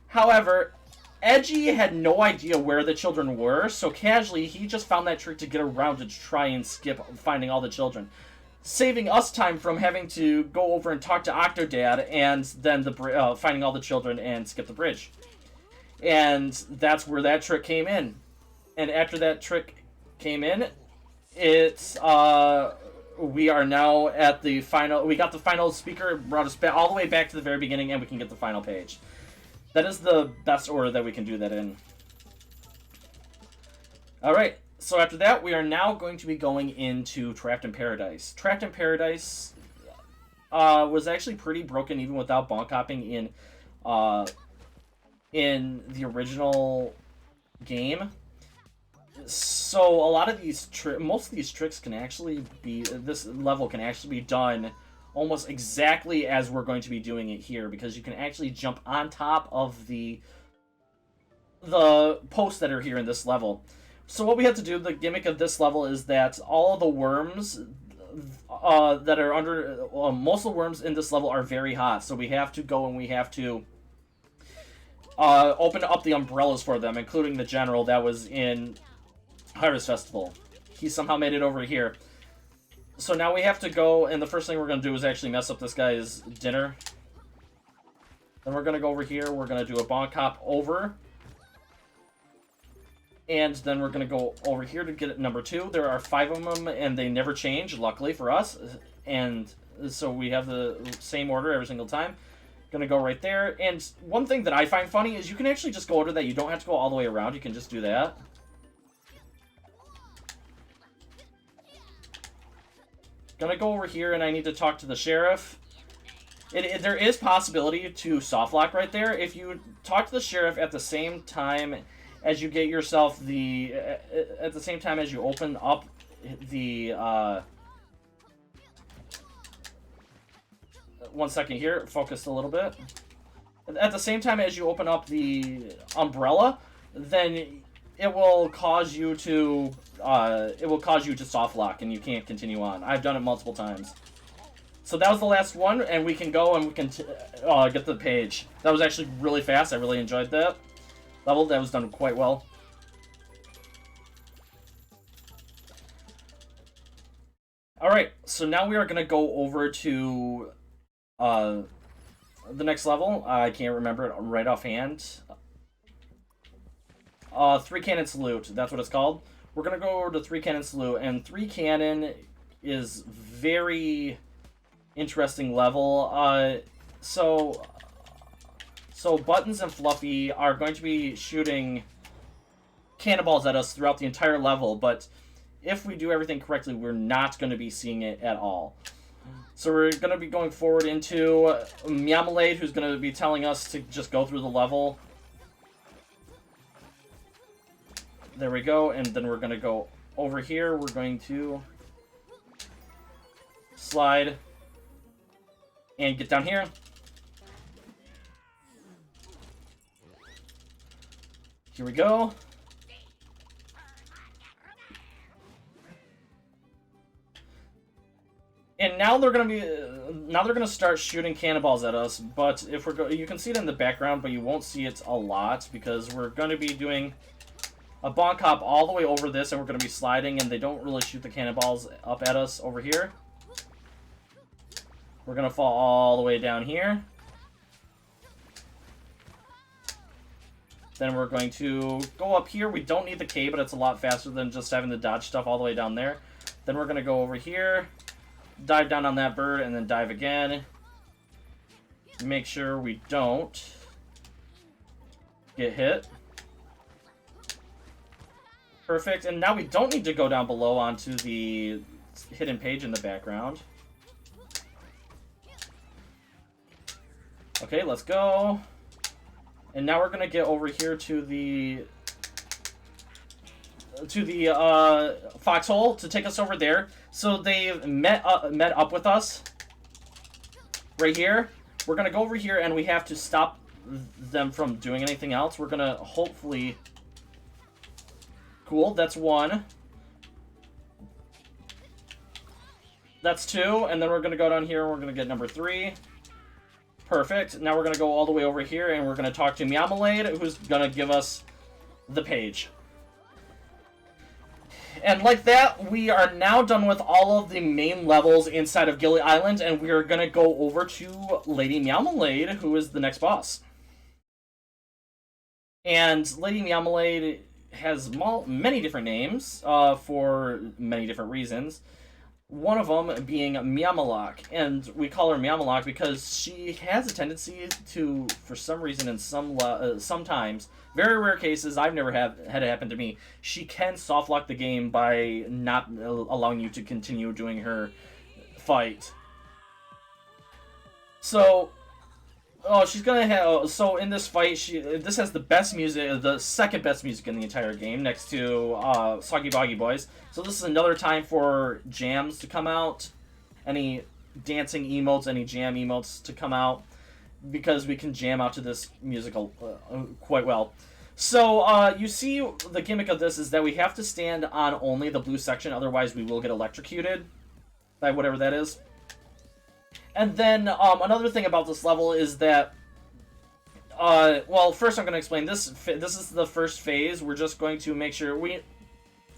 However, Edgy had no idea where the children were, so casually he just found that trick to get around to try and skip finding all the children, saving us time from having to go over and talk to Octodad and then finding all the children and skip the bridge. And that's where that trick came in. And after that trick came in, it's we are now at the final. We got the final speaker, brought us back all the way back to the very beginning, and we can get the final page. That is the best order that we can do that in. Alright, so after that, we are now going to be going into Trapped in Paradise. Trapped in Paradise was actually pretty broken even without bonk hopping in the original game. So a lot of these most of these tricks can actually be, this level can actually be done almost exactly as we're going to be doing it here, because you can actually jump on top of the posts that are here in this level. So what we have to do, the gimmick of this level is that all of the worms that are under, most of the worms in this level are very hot, so we have to go and we have to open up the umbrellas for them, including the general that was in Harvest Festival. He somehow made it over here. So now we have to go, and the first thing we're going to do is actually mess up this guy's dinner. Then we're going to go over here, we're going to do a bonk hop over. And then we're going to go over here to get number 2. There are 5 of them, and they never change, luckily for us. And so we have the same order every single time. Going to go right there. And one thing that I find funny is you can actually just go over that. You don't have to go all the way around. You can just do that. Gonna go over here, and I need to talk to the sheriff. There is possibility to soft lock right there. If you talk to the sheriff at the same time as you get yourself the... at the same time as you open up the... one second here. Focus a little bit. At the same time as you open up the umbrella, then it will cause you to soft lock, and you can't continue on. I've done it multiple times. So that was the last one, and we can go and we can get the page. That was actually really fast. I really enjoyed that level. That was done quite well. Alright, so now we are going to go over to the next level. I can't remember it right offhand. 3 Cannon Salute, that's what it's called. We're going to go over to 3 Cannon Salute, and 3 Cannon is very interesting level. So Buttons and Fluffy are going to be shooting cannonballs at us throughout the entire level, but if we do everything correctly, we're not going to be seeing it at all. So we're going to be going forward into Meowmalade, who's going to be telling us to just go through the level. There we go, and then we're going to go over here. We're going to slide, and get down here. Here we go. And now they're gonna start shooting cannonballs at us. But if you can see it in the background, but you won't see it a lot because we're gonna be doing a bonk hop all the way over this, and we're gonna be sliding, and they don't really shoot the cannonballs up at us over here. We're gonna fall all the way down here. Then we're going to go up here. We don't need the K, but it's a lot faster than just having to dodge stuff all the way down there. Then we're gonna go over here. Dive down on that bird, and then dive again. Make sure we don't get hit. Perfect, and now we don't need to go down below onto the hidden page in the background. Okay, let's go. And now we're gonna get over here to the foxhole to take us over there. So they've met up with us right here. We're gonna go over here, and we have to stop them from doing anything else. We're gonna hopefully... Cool, that's one. That's two, and then we're gonna go down here, and we're gonna get number 3. Perfect. Now we're gonna go all the way over here, and we're gonna talk to Meowmalade, who's gonna give us the page. And like that, we are now done with all of the main levels inside of Gilly Island, and we are going to go over to Lady Meowmalade, who is the next boss. And Lady Meowmalade has many different names for many different reasons. One of them being Meowmalak, and we call her Meowmalak because she has a tendency to, for some reason, in sometimes, very rare cases, I've never had it happen to me, she can soft lock the game by not allowing you to continue doing her fight. So, she's gonna have. So in this fight, this has the best music, the second best music in the entire game, next to Soggy Boggy Boys. So this is another time for jams to come out, any dancing emotes, any jam emotes to come out, because we can jam out to this musical quite well. So you see, the gimmick of this is that we have to stand on only the blue section, otherwise we will get electrocuted by whatever that is. And then another thing about this level is that, well, first I'm going to explain this. This is the first phase. We're just going to make sure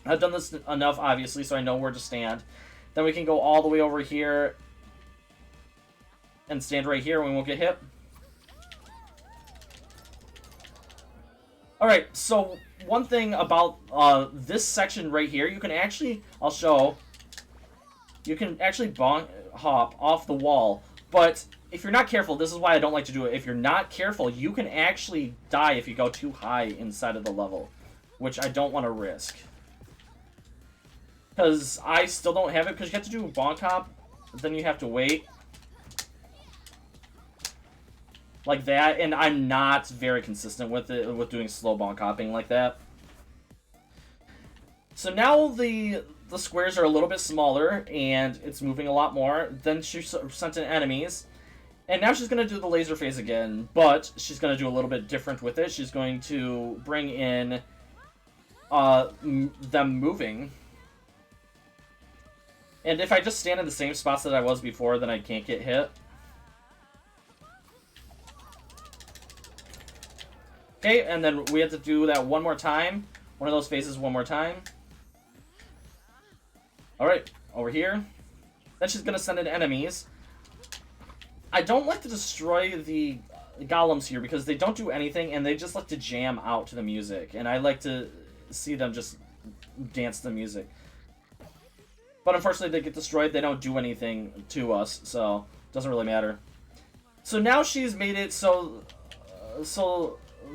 I've done this enough, obviously, so I know where to stand. Then we can go all the way over here and stand right here and we won't get hit. Alright, so one thing about this section right here, you can actually, I'll show, you can actually bonk hop off the wall, but if you're not careful, this is why I don't like to do it, if you're not careful, you can actually die if you go too high inside of the level, which I don't want to risk. Because I still don't have it, because you have to do a bonk hop, then you have to wait. Like that, and I'm not very consistent with it, with doing slow bonk hopping like that. So now the squares are a little bit smaller, and it's moving a lot more. Then she sent in enemies. And now she's going to do the laser phase again, but she's going to do a little bit different with it. She's going to bring in them moving. And if I just stand in the same spots that I was before, then I can't get hit. Okay, and then we have to do that one more time. One of those phases one more time. Alright, over here. Then she's going to send in enemies. I don't like to destroy the golems here because they don't do anything and they just like to jam out to the music. And I like to see them just dance to the music. But unfortunately they get destroyed. They don't do anything to us, so it doesn't really matter. So now she's made it so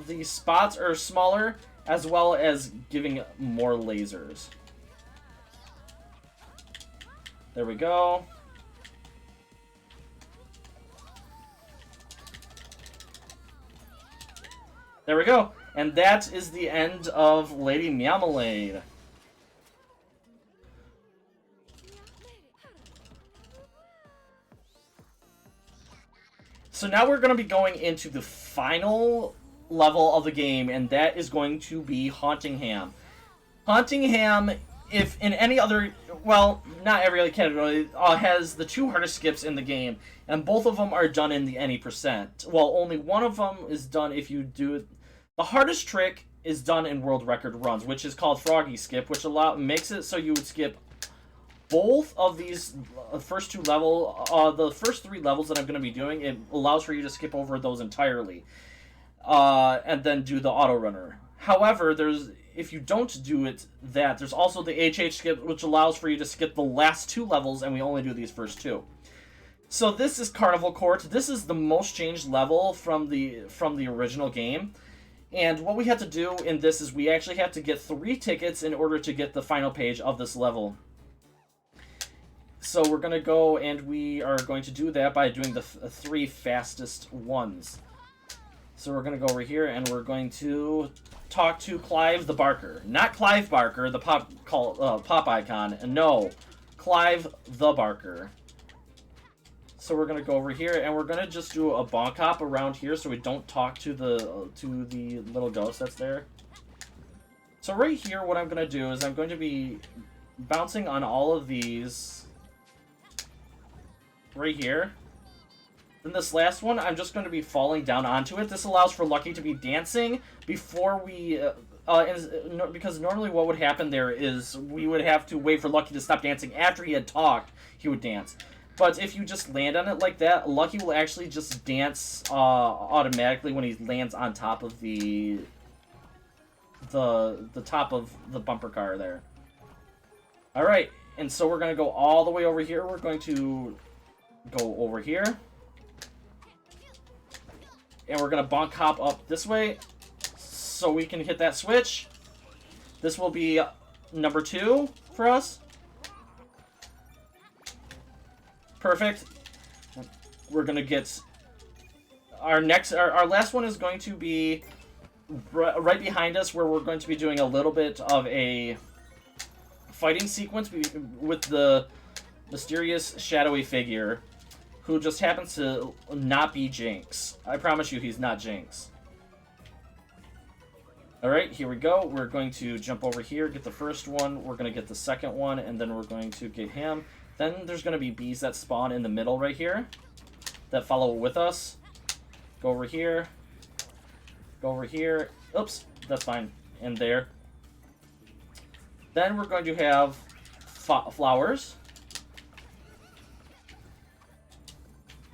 the spots are smaller as well as giving more lasers. There we go. There we go. And that is the end of Lady Meowmalade. So now we're going to be going into the final level of the game, and that is going to be Hauntingham. Hauntingham, if in any other, well, not every other category, has the 2 hardest skips in the game, and both of them are done in the any percent. Well, only one of them is done if you do it. The hardest trick is done in world record runs, which is called Froggy Skip, which makes it so you would skip both of these first 2 level, the first 3 levels that I'm going to be doing. It allows for you to skip over those entirely, and then do the auto runner. However, if you don't do it, there's also the HH skip, which allows for you to skip the last 2 levels, and we only do these first 2. So this is Carnival Court. This is the most changed level from the original game. And what we have to do in this is we actually have to get 3 tickets in order to get the final page of this level. So we're going to go, and we are going to do that by doing the 3 fastest ones. So we're going to go over here, and we're going to talk to Clive the Barker. Not Clive Barker, the pop icon. No, Clive the Barker. So we're going to go over here, and we're going to just do a bonk hop around here so we don't talk to the little ghost that's there. So right here, what I'm going to do is I'm going to be bouncing on all of these right here. Then this last one, I'm just going to be falling down onto it. This allows for Lucky to be dancing before we... because normally what would happen there is we would have to wait for Lucky to stop dancing. After he had talked, he would dance. But if you just land on it like that, Lucky will actually just dance automatically when he lands on top of the top of the bumper car there. Alright, and so we're going to go all the way over here. We're going to go over here. And we're going to bonk hop up this way so we can hit that switch. This will be number 2 for us. Perfect. We're going to get our last one is going to be right behind us, where we're going to be doing a little bit of a fighting sequence with the mysterious shadowy figure who just happens to not be Jinx. I promise you he's not Jinx. Alright, here we go. We're going to jump over here, get the first one, we're going to get the second one, and then we're going to get him. Then there's going to be bees that spawn in the middle right here that follow with us. Go over here. Go over here. Oops, that's fine. And there. Then we're going to have flowers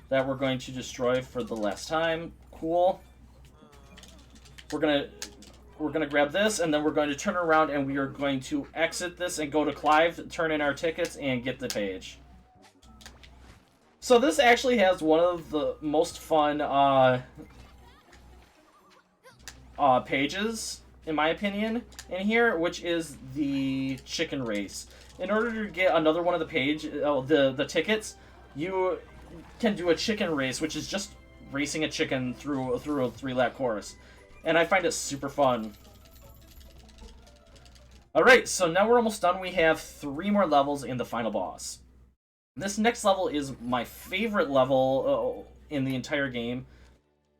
that we're going to destroy for the last time. Cool. We're gonna grab this, and then we're going to turn around, and we are going to exit this and go to Clive, turn in our tickets, and get the page. So this actually has one of the most fun pages, in my opinion, in here, which is the chicken race. In order to get another one of the tickets, you can do a chicken race, which is just racing a chicken through a 3-lap course. And I find it super fun. Alright, so now we're almost done. We have 3 more levels in the final boss. This next level is my favorite level in the entire game.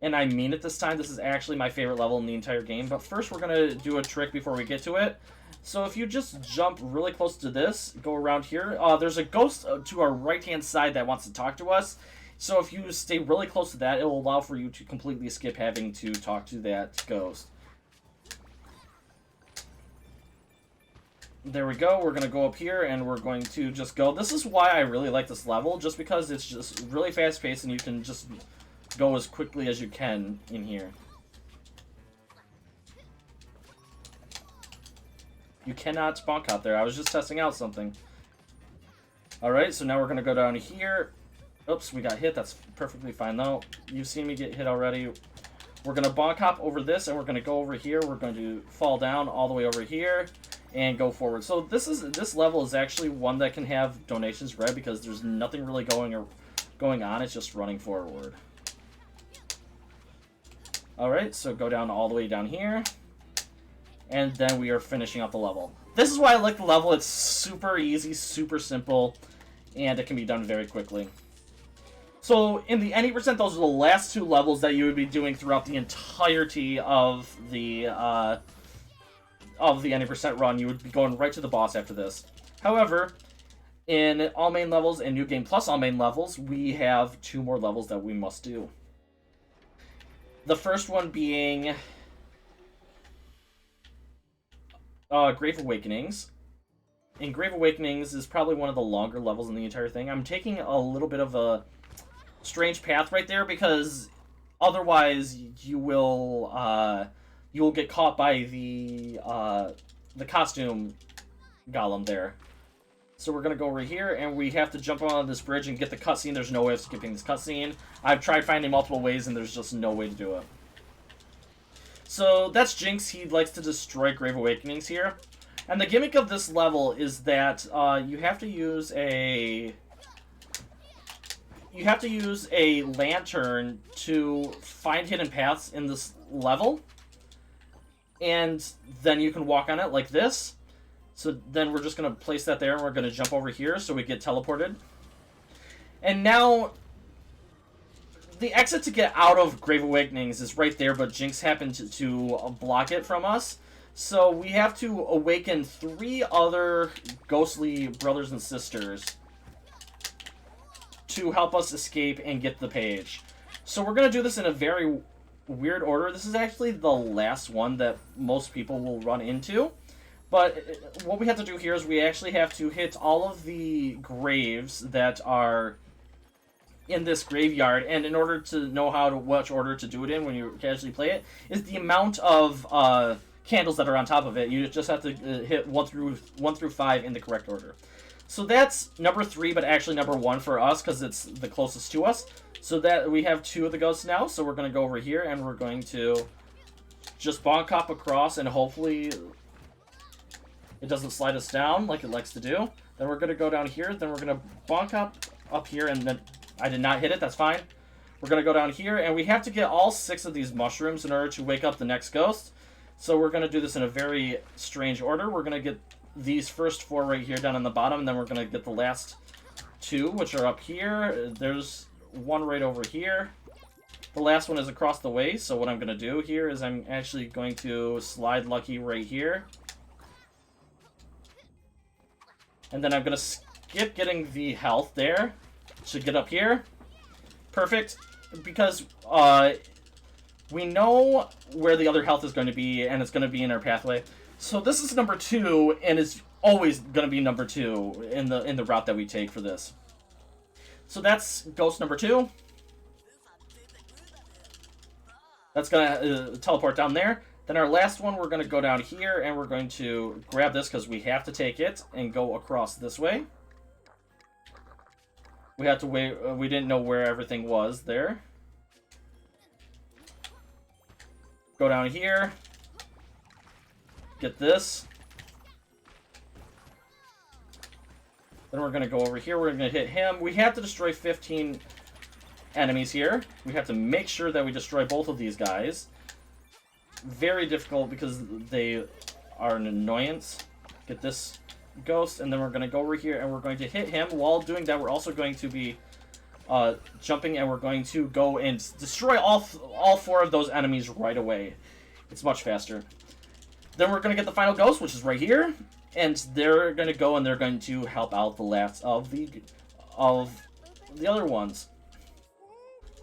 And I mean it this time. This is actually my favorite level in the entire game. But first we're going to do a trick before we get to it. So if you just jump really close to this, go around here. There's a ghost to our right-hand side that wants to talk to us. So if you stay really close to that, it will allow for you to completely skip having to talk to that ghost. There we go. We're going to go up here, and we're going to just go. This is why I really like this level, just because it's just really fast-paced, and you can just go as quickly as you can in here. You cannot bonk out there. I was just testing out something. Alright, so now we're going to go down here. Oops, we got hit. That's perfectly fine, though. You've seen me get hit already. We're going to bonk hop over this, and we're going to go over here. We're going to fall down all the way over here and go forward. So this level is actually one that can have donations read because there's nothing really going on. It's just running forward. Alright, so go down all the way down here. And then we are finishing up the level. This is why I like the level. It's super easy, super simple, and it can be done very quickly. So in the any%, those are the last two levels that you would be doing throughout the entirety of the any% run. You would be going right to the boss after this. However, in all main levels and New Game Plus all main levels, we have 2 more levels that we must do. The first one being Grave Awakenings. And Grave Awakenings is probably one of the longer levels in the entire thing. I'm taking a little bit of a strange path right there because otherwise you will get caught by the costume golem there. So we're gonna go over here and we have to jump on this bridge and get the cutscene. There's no way of skipping this cutscene. I've tried finding multiple ways and there's just no way to do it. So that's Jinx. He likes to destroy Grave Awakenings here. And the gimmick of this level is that you have to use a lantern to find hidden paths in this level. And then you can walk on it like this. So then we're just going to place that there and we're going to jump over here so we get teleported. And now the exit to get out of Grave Awakenings is right there, but Jinx happened to block it from us. So we have to awaken 3 other ghostly brothers and sisters to help us escape and get the page. So we're going to do this in a very weird order. This is actually the last one that most people will run into. But what we have to do here is we actually have to hit all of the graves that are in this graveyard, and in order to know which order to do it in when you casually play it, is the amount of candles that are on top of it. You just have to hit 1 through 5 in the correct order. So that's number 3, but actually number 1 for us because it's the closest to us. So that we have 2 of the ghosts now. So we're going to go over here and we're going to just bonk hop across and hopefully it doesn't slide us down like it likes to do. Then we're going to go down here. Then we're going to bonk hop up here, and then I did not hit it. That's fine. We're going to go down here, and we have to get all 6 of these mushrooms in order to wake up the next ghost. So we're going to do this in a very strange order. We're going to get these first 4 right here down on the bottom, and then we're going to get the last 2, which are up here. There's 1 right over here. The last one is across the way, so what I'm going to do here is I'm actually going to slide Lucky right here. And then I'm going to skip getting the health there to get up here. Perfect. Because we know where the other health is going to be, and it's going to be in our pathway. So this is number 2, and it's always going to be number 2 in the route that we take for this. So that's ghost number 2. That's going to teleport down there. Then our last one, we're going to go down here, and we're going to grab this because we have to take it and go across this way. We have to wait. We didn't know where everything was there. Go down here. Get this. Then we're going to go over here. We're going to hit him. We have to destroy 15 enemies here. We have to make sure that we destroy both of these guys. Very difficult because they are an annoyance. Get this ghost, and then we're going to go over here and we're going to hit him. While doing that, we're also going to be jumping, and we're going to go and destroy all 4 of those enemies right away. It's much faster. Then we're going to get the final ghost, which is right here, and they're going to go and they're going to help out the last of the other ones.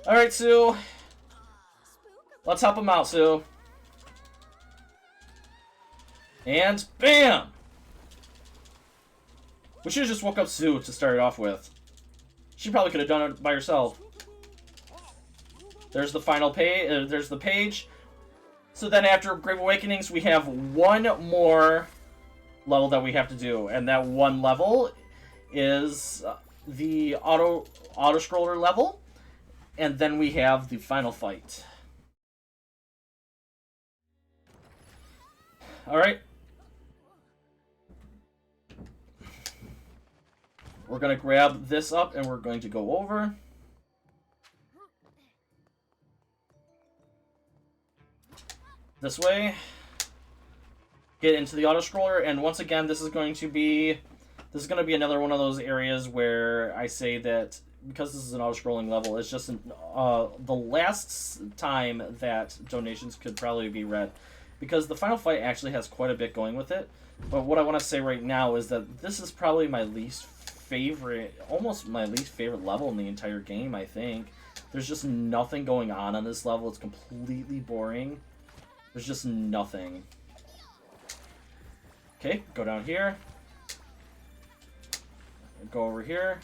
All right, Sue. Let's help them out, Sue. And bam! We should have just woke up Sue to start it off with. She probably could have done it by herself. There's the final page. There's the page. So then after Grave Awakenings, we have 1 more level that we have to do. And that 1 level is the auto-scroller level. And then we have the final fight. Alright. We're going to grab this up and we're going to go over. This way. Get into the auto-scroller, and once again, this is going to be This is going to be another one of those areas where I say that because this is an auto-scrolling level, it's just the last time that donations could probably be read. Because the final fight actually has quite a bit going with it. But what I want to say right now is that this is probably my least favorite, almost my least favorite level in the entire game, I think. There's just nothing going on this level. It's completely boring. There's just nothing. Okay, go down here. Go over here.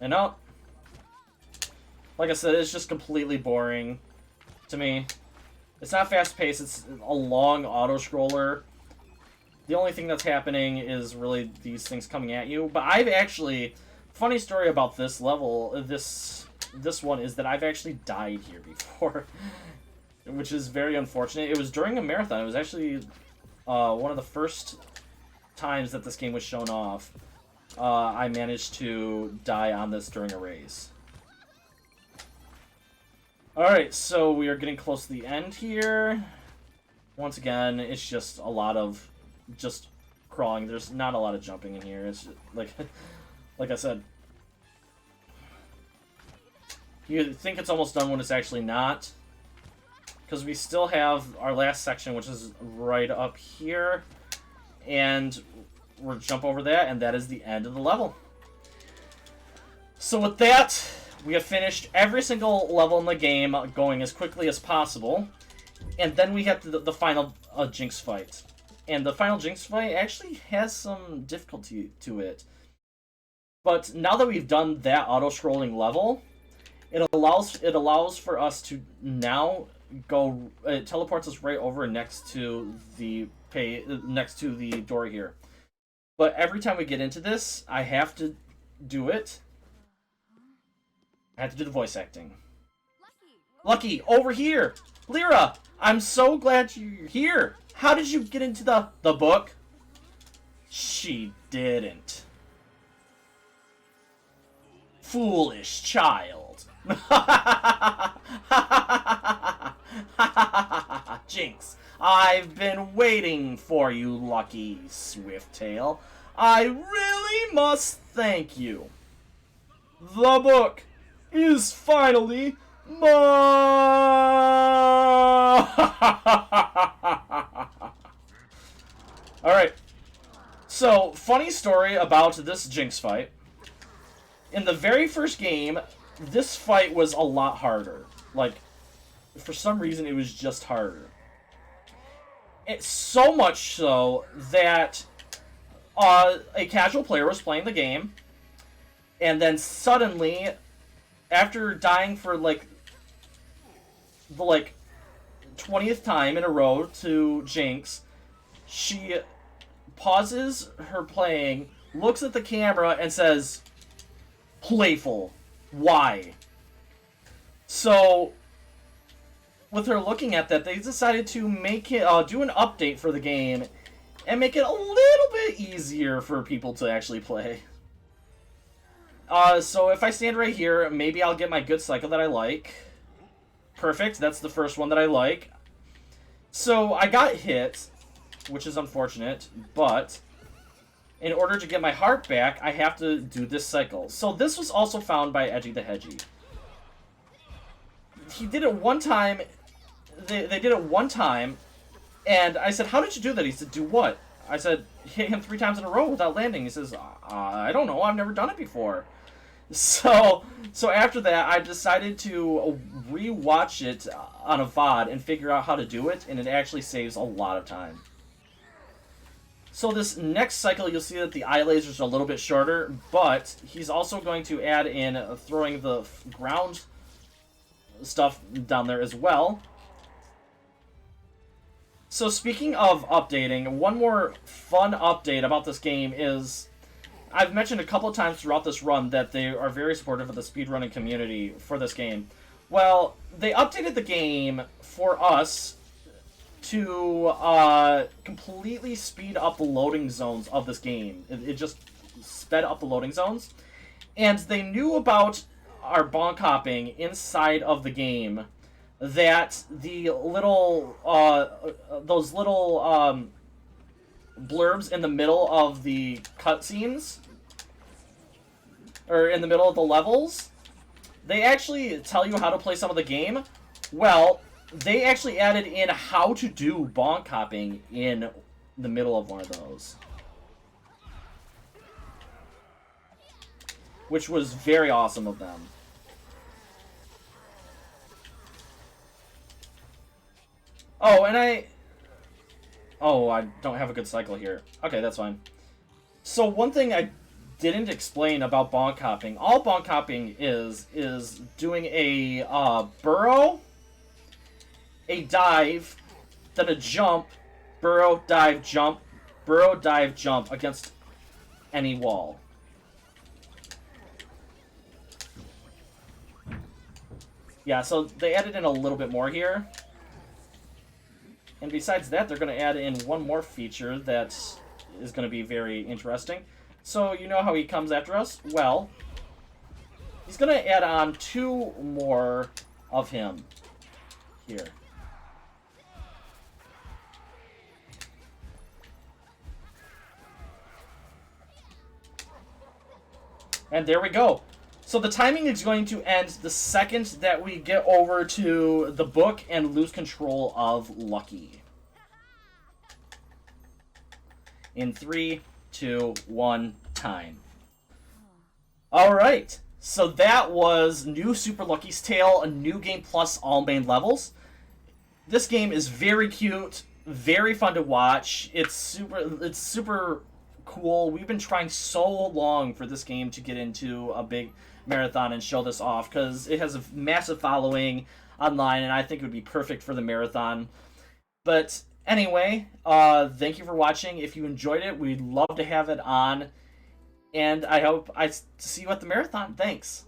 And up. Like I said, it's just completely boring to me. It's not fast-paced, it's a long auto-scroller. The only thing that's happening is really these things coming at you. But I've actually... Funny story about this level, this one, is that I've actually died here before. Which is very unfortunate. It was during a marathon. It was actually one of the first times that this game was shown off. I managed to die on this during a race. Alright, so we are getting close to the end here. Once again, it's just a lot of just crawling. There's not a lot of jumping in here. It's just, like I said. You think it's almost done when it's actually not. Because we still have our last section, which is right up here. And we'll jump over that, and that is the end of the level. So with that, we have finished every single level in the game going as quickly as possible. And then we have the final Jinx fight. And the final Jinx fight actually has some difficulty to it. But now that we've done that auto-scrolling level, it allows for us to now go... It teleports us right over next to the door here. But every time we get into this, I have to do it. I have to do the voice acting. Lucky, over here! Lyra, I'm so glad you're here. How did you get into the book? She didn't. Foolish child. Jinx, I've been waiting for you, Lucky Swifttail. I really must thank you. The book is finally mine! Alright. So, funny story about this Jinx fight. In the very first game, this fight was a lot harder. Like, for some reason, it was just harder. It's so much so that a casual player was playing the game, and then suddenly, after dying for the 20th time in a row to Jinx, she pauses her playing, looks at the camera, and says, "Playful. Why?" So, with her looking at that, they decided to make it do an update for the game and make it a little bit easier for people to actually play. So if I stand right here, maybe I'll get my good cycle that I like. Perfect, that's the first one that I like. So I got hit, which is unfortunate, but in order to get my heart back, I have to do this cycle. So this was also found by Edgy the Hedgy. He did it one time, they did it one time, and I said, "How did you do that?" He said, "Do what?" I said, "Hit him 3 times in a row without landing." He says, "I don't know, I've never done it before." So after that, I decided to re-watch it on a VOD and figure out how to do it, and it actually saves a lot of time. So this next cycle, you'll see that the eye lasers are a little bit shorter, but he's also going to add in throwing the ground stuff down there as well. So speaking of updating, one more fun update about this game is, I've mentioned a couple of times throughout this run that they are very supportive of the speedrunning community for this game. Well, they updated the game for us to completely speed up the loading zones of this game. It just sped up the loading zones. And they knew about our bonk hopping inside of the game, that the little, those little blurbs in the middle of the cutscenes, or in the middle of the levels, they actually tell you how to play some of the game. Well, they actually added in how to do bonk hopping in the middle of one of those, which was very awesome of them. Oh, and I don't have a good cycle here. Okay, that's fine. So one thing I didn't explain about bonk hopping. All bonk hopping is doing a burrow, a dive, then a jump, burrow, dive, jump against any wall. Yeah, so they added in a little bit more here. And besides that, they're going to add in one more feature that is going to be very interesting. So, you know how he comes after us? Well, he's going to add on 2 more of him here. And there we go. So the timing is going to end the second that we get over to the book and lose control of Lucky. In 3, 2, 1, time. Alright, so that was New Super Lucky's Tale, a New Game Plus all main levels. This game is very cute, very fun to watch. It's super cool. We've been trying so long for this game to get into a big marathon and show this off, because it has a massive following online, and I think it would be perfect for the marathon. But anyway, thank you for watching. If you enjoyed it, we'd love to have it on, and I hope I see you at the marathon. Thanks.